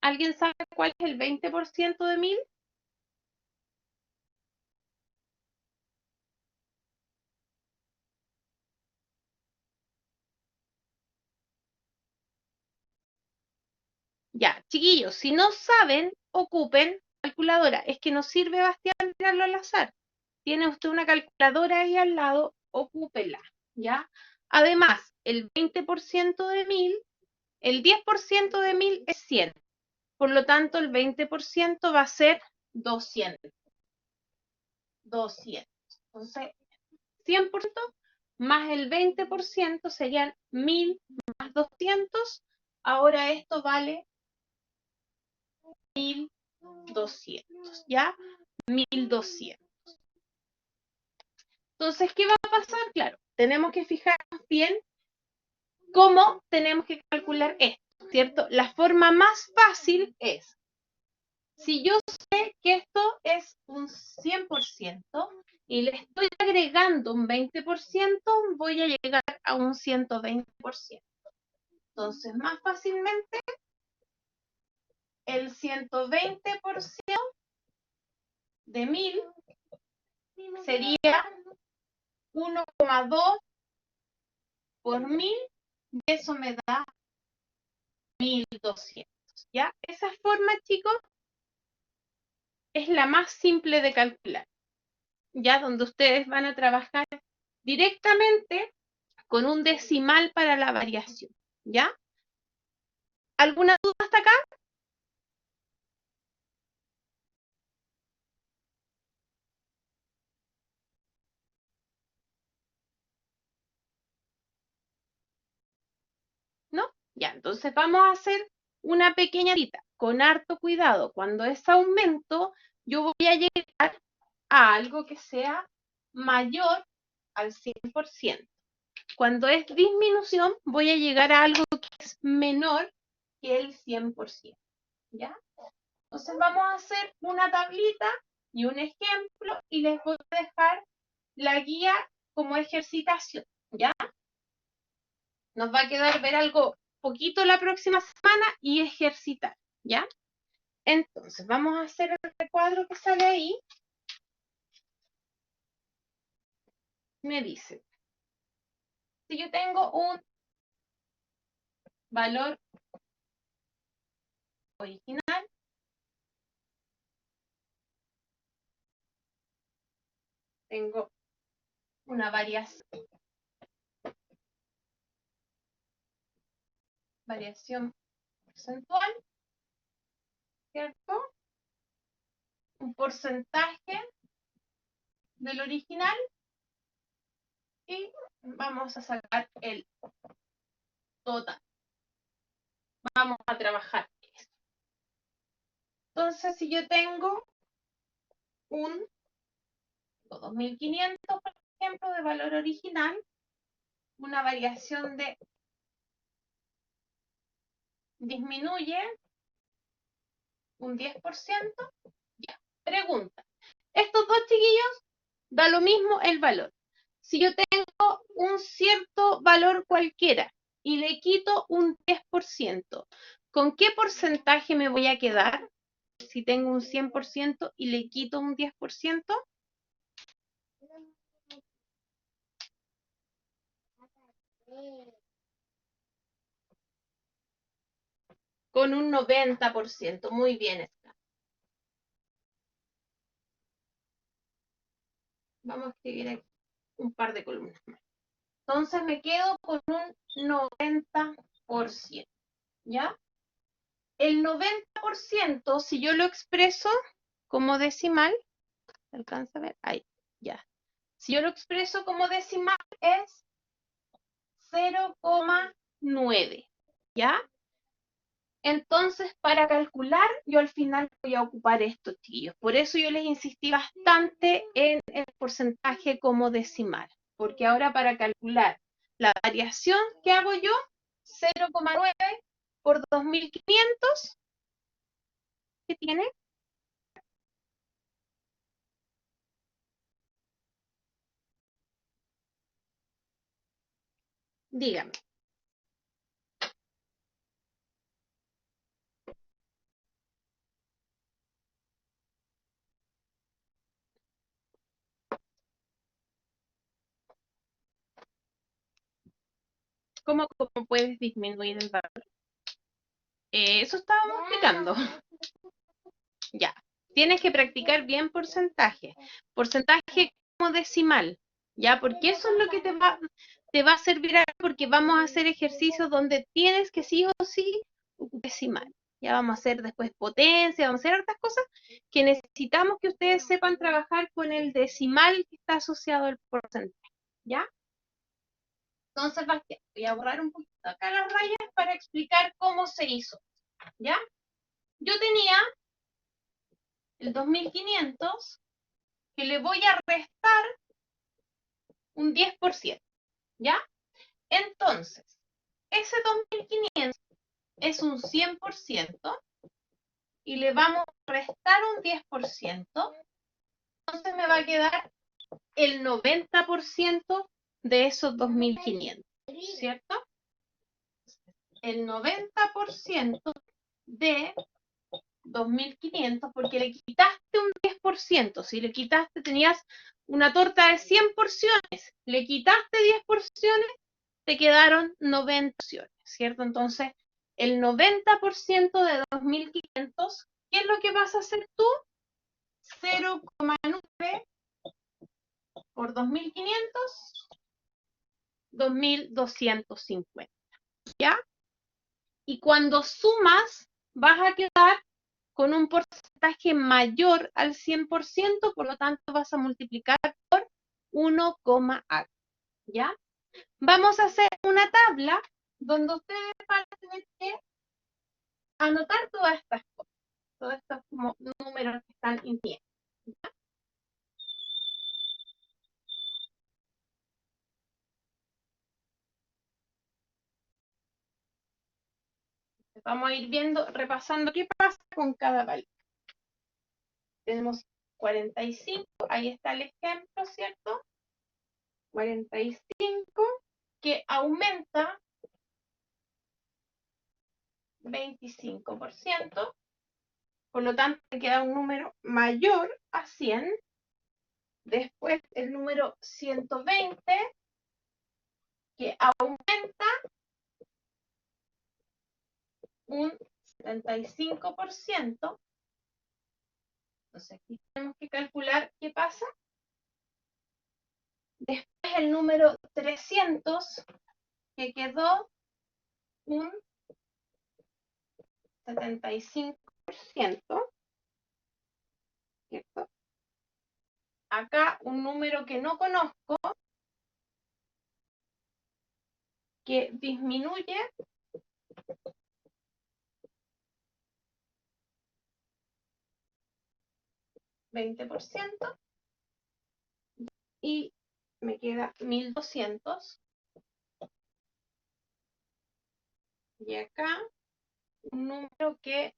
¿Alguien sabe cuál es el 20% de 1.000? Ya, chiquillos, si no saben, ocupen calculadora. Es que no sirve, Bastián, tirarlo al azar. Tiene usted una calculadora ahí al lado, ocúpela, ¿ya? Además, el 20% de 1.000, el 10% de 1.000 es 100. Por lo tanto, el 20% va a ser 200. 200. Entonces, 100% más el 20% serían 1.000 más 200. Ahora esto vale 1.200, ¿ya? 1.200. Entonces, ¿qué va a pasar? Claro, tenemos que fijarnos bien cómo tenemos que calcular esto, ¿cierto? La forma más fácil es, si yo sé que esto es un 100% y le estoy agregando un 20%, voy a llegar a un 120%. Entonces, más fácilmente, el 120% de 1.000 sería 1,2 por 1.000, y eso me da 1.200. ¿Ya? Esa forma, chicos, es la más simple de calcular, ya donde ustedes van a trabajar directamente con un decimal para la variación, ¿ya? ¿Alguna duda hasta acá? ¿No? Ya, entonces vamos a hacer una pequeña cita, con harto cuidado. Cuando es aumento, yo voy a llegar a algo que sea mayor al 100%. Cuando es disminución, voy a llegar a algo que es menor que el 100%. ¿Ya? Entonces vamos a hacer una tablita y un ejemplo y les voy a dejar la guía como ejercitación. ¿Ya? Nos va a quedar ver algo poquito la próxima semana y ejercitar. ¿Ya? Entonces, vamos a hacer el recuadro que sale ahí. Me dice, si yo tengo un valor original, tengo una variación porcentual, ¿cierto? Un porcentaje del original y vamos a sacar el total. Vamos a trabajar esto. Entonces, si yo tengo un 2500, por ejemplo, de valor original, una variación de disminuye un 10%, ya. Pregunta. Estos dos chiquillos da lo mismo el valor. Si yo tengo un cierto valor cualquiera y le quito un 10%, ¿con qué porcentaje me voy a quedar? Si tengo un 100% y le quito un 10%, con un 90%. Muy bien, Esca. Vamos a escribir aquí un par de columnas más. Entonces me quedo con un 90%, ¿ya? El 90%, si yo lo expreso como decimal, ¿se alcanza a ver? Ahí, ya. Si yo lo expreso como decimal es 0,9, ¿ya? Entonces, para calcular, yo al final voy a ocupar estos chiquillos. Por eso yo les insistí bastante en el porcentaje como decimal. Porque ahora para calcular la variación que hago yo, 0,9 por 2500, ¿qué tiene? Dígame. ¿Cómo puedes disminuir el valor? Eso estábamos explicando. Ya. Tienes que practicar bien porcentaje. Porcentaje como decimal. ¿Ya? Porque eso es lo que te va a servir porque vamos a hacer ejercicios donde tienes que sí o sí decimal. Ya vamos a hacer después potencia, vamos a hacer otras cosas que necesitamos que ustedes sepan trabajar con el decimal que está asociado al porcentaje. ¿Ya? Entonces, Bastián, voy a borrar un poquito acá las rayas para explicar cómo se hizo. ¿Ya? Yo tenía el 2500 que le voy a restar un 10%, ¿ya? Entonces, ese 2500 es un 100% y le vamos a restar un 10%, entonces me va a quedar el 90% de esos 2500, ¿cierto? El 90% de 2500, porque le quitaste un 10%. Si le quitaste, tenías una torta de 100 porciones, le quitaste 10 porciones, te quedaron 90 porciones, ¿cierto? Entonces, el 90% de 2500, ¿qué es lo que vas a hacer tú? 0,9 por 2500, 2250, ¿ya? Y cuando sumas, vas a quedar con un porcentaje mayor al 100%, por lo tanto vas a multiplicar por 1,A, ¿ya? Vamos a hacer una tabla donde ustedes van a tener que anotar todas estas cosas, todos estos como números que están infinitos. Vamos a ir viendo, repasando qué pasa con cada valor. Tenemos 45, ahí está el ejemplo, ¿cierto? 45, que aumenta 25%, Por lo tanto, me queda un número mayor a 100. Después el número 120, que aumenta un 75%. Entonces aquí tenemos que calcular qué pasa. Después el número 300, que quedó un 75%, ¿cierto? Acá un número que no conozco, que disminuye 20%, y me queda 1200. Y acá un número que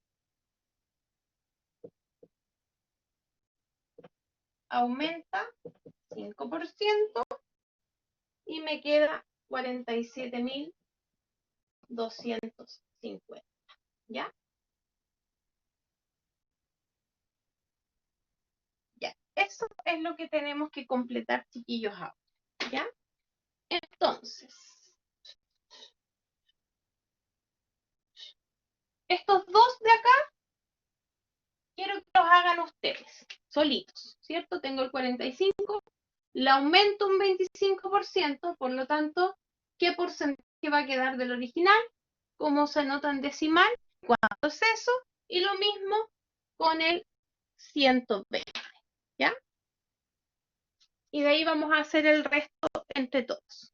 aumenta 5% y me queda 47.250. ¿Ya? Ya. Eso es lo que tenemos que completar, chiquillos, ahora. ¿Ya? Entonces, estos dos de acá quiero que los hagan ustedes, solitos, ¿cierto? Tengo el 45, le aumento un 25%, por lo tanto, ¿qué porcentaje va a quedar del original? ¿Cómo se anota en decimal? ¿Cuánto es eso? Y lo mismo con el 120, ¿ya? Y de ahí vamos a hacer el resto entre todos.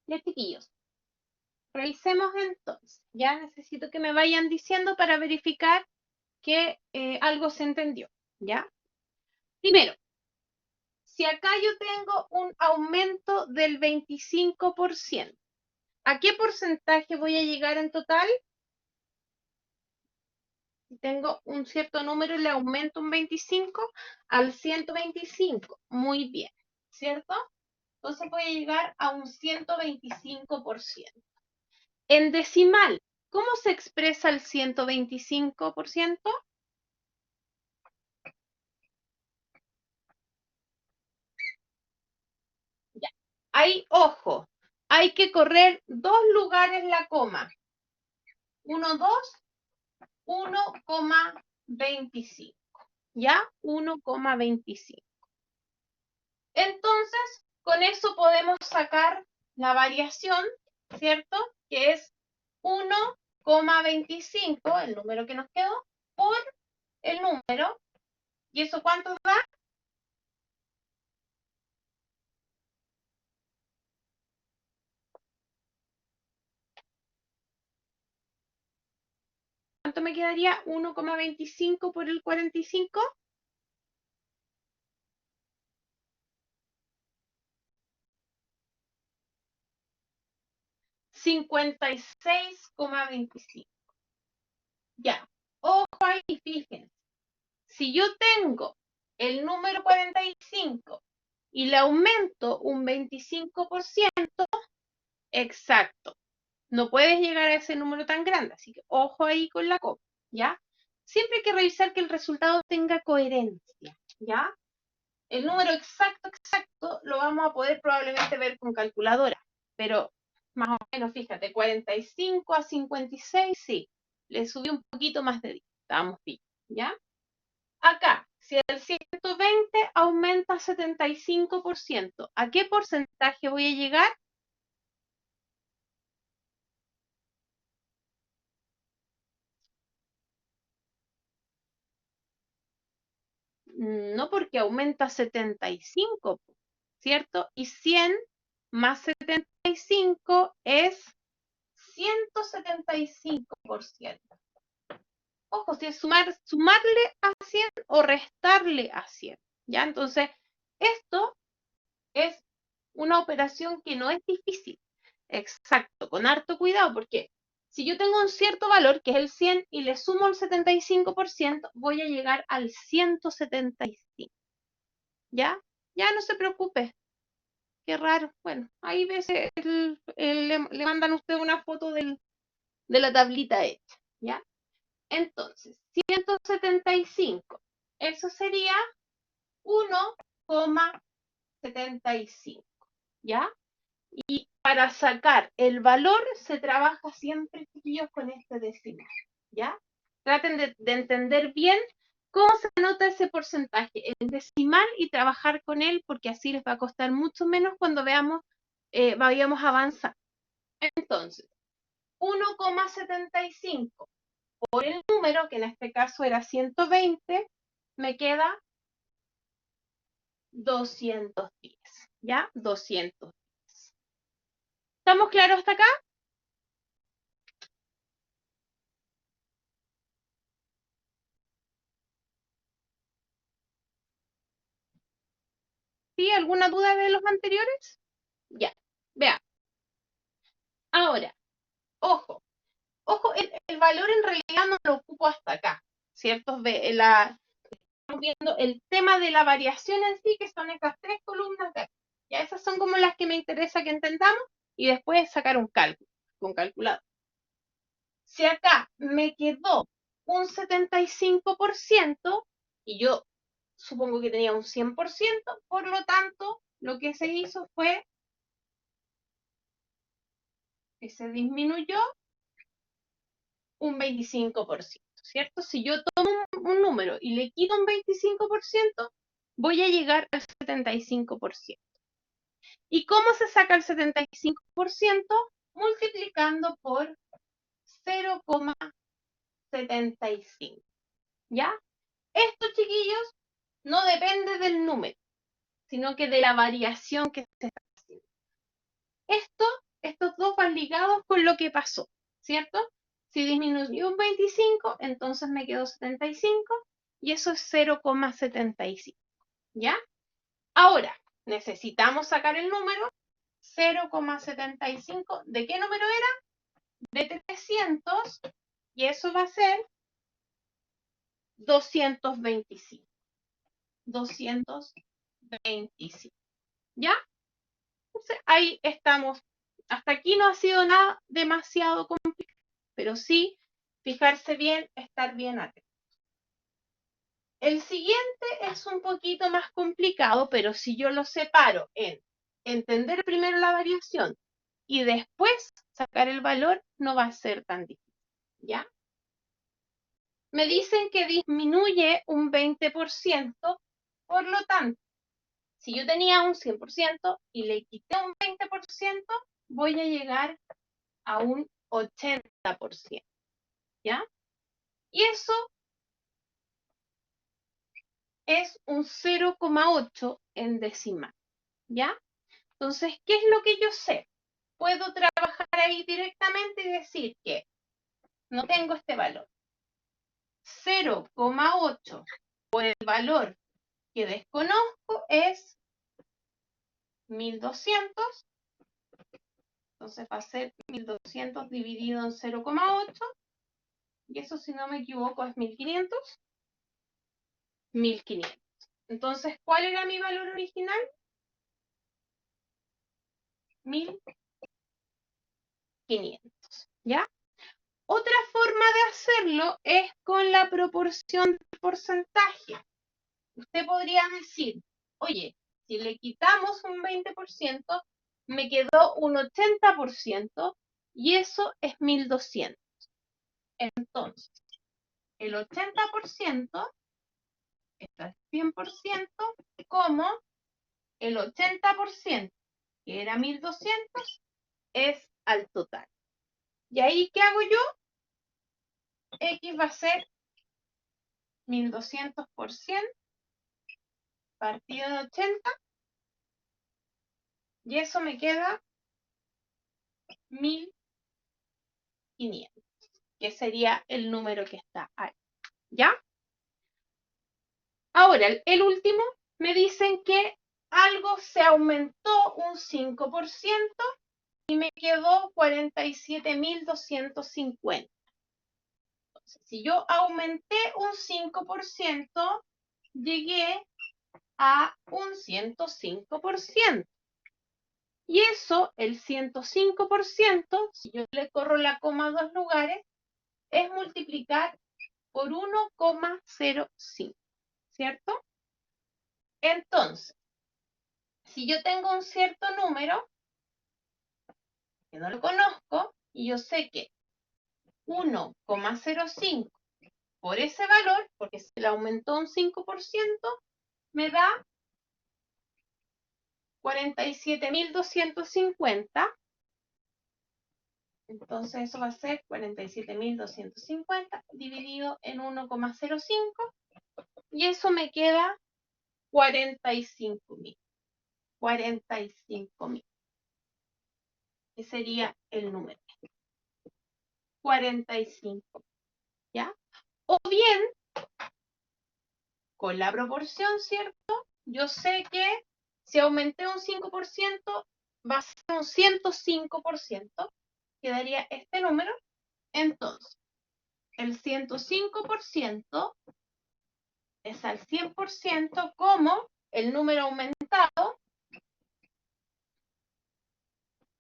Ya, chiquillos, revisemos entonces. Ya necesito que me vayan diciendo para verificar que algo se entendió. ¿Ya? Primero, si acá yo tengo un aumento del 25%, ¿a qué porcentaje voy a llegar en total? Si tengo un cierto número y le aumento un 25 al 125. Muy bien, ¿cierto? Entonces voy a llegar a un 125%. En decimal, ¿cómo se expresa el 125%? Ya. Ahí, ojo, hay que correr 2 lugares la coma. 1, 2, 1,25. ¿Ya? 1,25. Entonces, con eso podemos sacar la variación, ¿cierto? Que es 1,25, el número que nos quedó, por el número. ¿Y eso cuánto da? ¿Cuánto me quedaría? 1,25 por el 45. 56,25. Ya. Ojo ahí, fíjense. Si yo tengo el número 45 y le aumento un 25%, exacto. No puedes llegar a ese número tan grande, así que ojo ahí con la coma, ¿ya? Siempre hay que revisar que el resultado tenga coherencia, ¿ya? El número exacto lo vamos a poder probablemente ver con calculadora, pero más o menos, fíjate, 45 a 56, sí, le subí un poquito más de 10, estábamos bien, ¿ya? Acá, si el 120 aumenta a 75%, ¿a qué porcentaje voy a llegar? No, porque aumenta 75, ¿cierto? Y 100 más 75 es 175%. Ojo, si es sumarle a 100 o restarle a 100, ¿ya? Entonces, esto es una operación que no es difícil. Exacto, con harto cuidado, porque si yo tengo un cierto valor, que es el 100, y le sumo el 75%, voy a llegar al 175. ¿Ya? Ya no se preocupe. Qué raro. Bueno, ahí ves, le mandan a usted una foto de la tablita hecha. ¿Ya? Entonces, 175. Eso sería 1,75. ¿Ya? Y para sacar el valor se trabaja siempre, chiquillos, con este decimal. ¿Ya? Traten de entender bien cómo se anota ese porcentaje en decimal y trabajar con él, porque así les va a costar mucho menos cuando vayamos a avanzar. Entonces, 1,75 por el número, que en este caso era 120, me queda 210. ¿Ya? 210. ¿Estamos claros hasta acá? ¿Sí? ¿Alguna duda de los anteriores? Ya, vea. Ahora, ojo, el valor en realidad no lo ocupo hasta acá, ¿cierto? Estamos viendo el tema de la variación en sí, que son estas 3 columnas de acá. Ya esas son como las que me interesa que entendamos y después sacar un cálculo, con calculador. Si acá me quedó un 75% y yo supongo que tenía un 100%, por lo tanto, lo que se hizo fue que se disminuyó un 25%, ¿cierto? Si yo tomo un número y le quito un 25%, voy a llegar al 75%. ¿Y cómo se saca el 75%? Multiplicando por 0,75. ¿Ya? Esto, chiquillos, no depende del número, sino que de la variación que se está haciendo. Estos dos van ligados con lo que pasó, ¿cierto? Si disminuyó un 25, entonces me quedó 75 y eso es 0,75, ¿ya? Ahora, necesitamos sacar el número 0,75. ¿De qué número era? De 300 y eso va a ser 225. 225, ¿ya? Entonces, ahí estamos. Hasta aquí no ha sido nada demasiado complicado, pero sí fijarse bien, estar bien atento. El siguiente es un poquito más complicado, pero si yo lo separo en entender primero la variación y después sacar el valor no va a ser tan difícil, ¿ya? Me dicen que disminuye un 20%, por lo tanto, si yo tenía un 100% y le quité un 20%, voy a llegar a un 80%, ¿ya? Y eso es un 0,8 en decimal, ¿ya? Entonces, ¿qué es lo que yo sé? Puedo trabajar ahí directamente y decir que no tengo este valor. 0,8 por el valor que desconozco es 1200. Entonces va a ser 1200 dividido en 0,8. Y eso, si no me equivoco, es 1500. 1500. Entonces, ¿cuál era mi valor original? 1500. ¿Ya? Otra forma de hacerlo es con la proporción del porcentaje. Usted podría decir, oye, si le quitamos un 20%, me quedó un 80% y eso es 1200. Entonces, el 80% está el 100%, como el 80%, que era 1200, es al total. ¿Y ahí qué hago yo? X va a ser 1200% partido de 80, y eso me queda 1500, que sería el número que está ahí. ¿Ya? Ahora, el último, me dicen que algo se aumentó un 5% y me quedó 47.250. Entonces, si yo aumenté un 5%, llegué a un 105%. Y eso, el 105%, si yo le corro la coma a 2 lugares, es multiplicar por 1,05, ¿cierto? Entonces, si yo tengo un cierto número, que no lo conozco, y yo sé que 1,05 por ese valor, porque se le aumentó un 5%, me da 47.250. Entonces eso va a ser 47.250 dividido en 1,05, y eso me queda 45.000. 45.000. Que sería el número. 45. ¿Ya? O bien, con la proporción, ¿cierto? Yo sé que si aumenté un 5%, va a ser un 105%. Quedaría este número. Entonces, el 105% es al 100%, como el número aumentado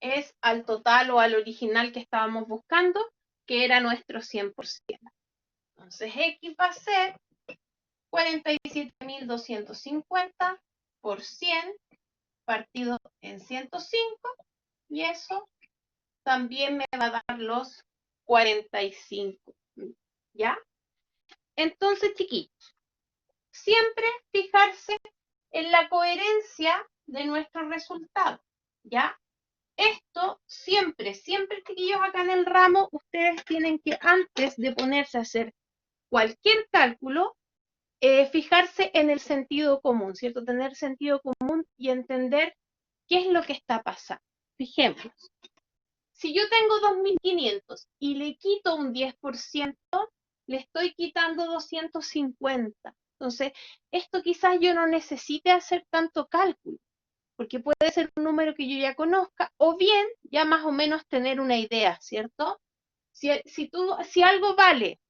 es al total o al original que estábamos buscando, que era nuestro 100%. Entonces, X va a ser 47.250 por 100 partido en 105, y eso también me va a dar los 45. ¿Ya? Entonces, chiquitos, siempre fijarse en la coherencia de nuestros resultados. ¿Ya? Esto siempre, chiquillos, acá en el ramo, ustedes tienen que, antes de ponerse a hacer cualquier cálculo, fijarse en el sentido común, ¿cierto? Tener sentido común y entender qué es lo que está pasando. Fijemos, si yo tengo 2.500 y le quito un 10%, le estoy quitando 250. Entonces, esto quizás yo no necesite hacer tanto cálculo, porque puede ser un número que yo ya conozca, o bien ya más o menos tener una idea, ¿cierto? Si algo vale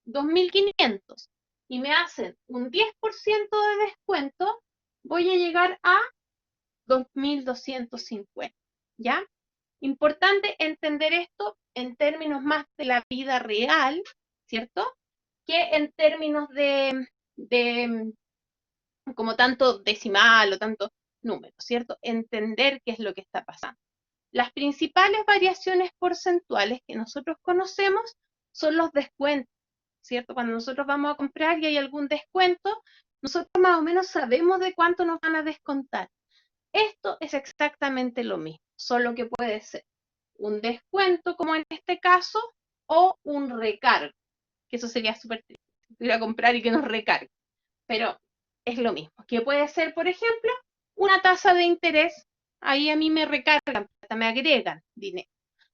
2.500 y me hacen un 10% de descuento, voy a llegar a 2.250, ¿ya? Importante entender esto en términos más de la vida real, ¿cierto? Que en términos de como tanto decimal o tanto número, ¿cierto? Entender qué es lo que está pasando. Las principales variaciones porcentuales que nosotros conocemos son los descuentos, ¿cierto? Cuando nosotros vamos a comprar y hay algún descuento, nosotros más o menos sabemos de cuánto nos van a descontar. Esto es exactamente lo mismo, solo que puede ser un descuento, como en este caso, o un recargo, que eso sería súper triste, ir a comprar y que nos recargue, pero es lo mismo, que puede ser, por ejemplo, una tasa de interés, ahí a mí me recargan, me agregan dinero.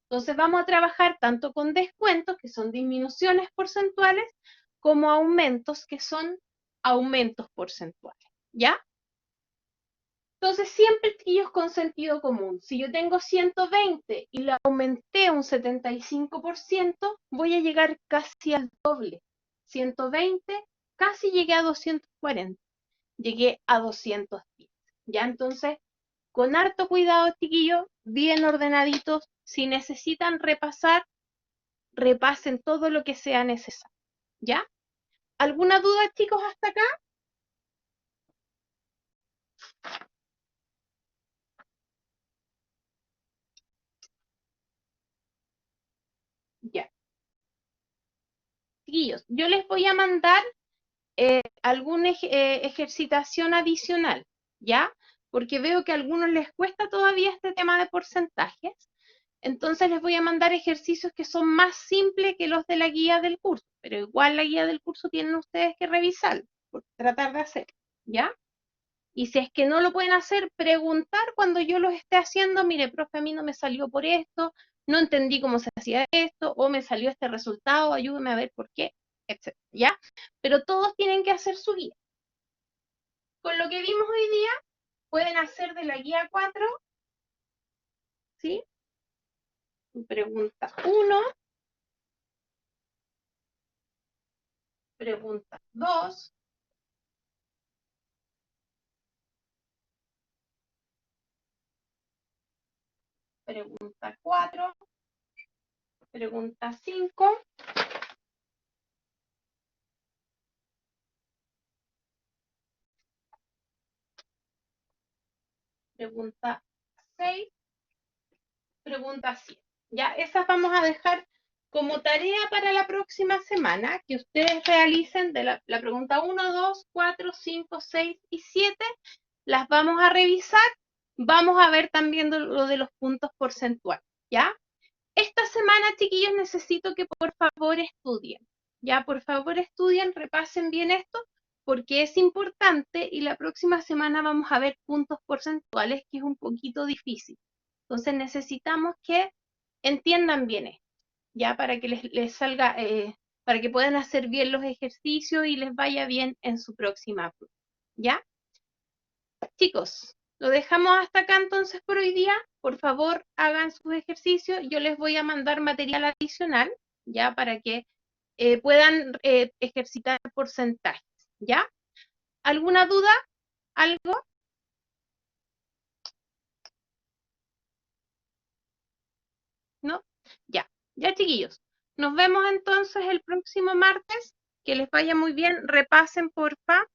Entonces vamos a trabajar tanto con descuentos, que son disminuciones porcentuales, como aumentos, que son aumentos porcentuales, ¿ya? Entonces, siempre chiquillos con sentido común. Si yo tengo 120 y la aumenté un 75%, voy a llegar casi al doble. 120, casi llegué a 240. Llegué a 210. ¿Ya? Entonces, con harto cuidado, chiquillos, bien ordenaditos. Si necesitan repasar, repasen todo lo que sea necesario. ¿Ya? ¿Alguna duda, chicos, hasta acá? Ya. Chiquillos, yo les voy a mandar alguna ejercitación adicional, ¿ya? Porque veo que a algunos les cuesta todavía este tema de porcentajes. Entonces les voy a mandar ejercicios que son más simples que los de la guía del curso, pero igual la guía del curso tienen ustedes que revisar, por tratar de hacer, ¿ya? Y si es que no lo pueden hacer, preguntar cuando yo los esté haciendo, mire, profe, a mí no me salió por esto, no entendí cómo se hacía esto, o me salió este resultado, ayúdeme a ver por qué, etc. ¿Ya? Pero todos tienen que hacer su guía. Con lo que vimos hoy día, pueden hacer de la guía 4, ¿sí? Pregunta 1, pregunta 2, pregunta 4, pregunta 5, pregunta 6, pregunta 7. Ya, esas vamos a dejar como tarea para la próxima semana, que ustedes realicen de la pregunta 1, 2, 4, 5, 6 y 7. Las vamos a revisar. Vamos a ver también lo de los puntos porcentuales, ¿ya? Esta semana, chiquillos, necesito que por favor estudien. Ya, por favor estudien, repasen bien esto, porque es importante y la próxima semana vamos a ver puntos porcentuales, que es un poquito difícil. Entonces necesitamos que entiendan bien esto, ya para que les salga, para que puedan hacer bien los ejercicios y les vaya bien en su próxima prueba. ¿Ya? Chicos, lo dejamos hasta acá entonces por hoy día. Por favor, hagan sus ejercicios. Yo les voy a mandar material adicional, ya, para que puedan ejercitar porcentajes, ¿ya? ¿Alguna duda? ¿Algo? ¿No? Ya, ya, chiquillos. Nos vemos entonces el próximo martes. Que les vaya muy bien. Repasen, porfa.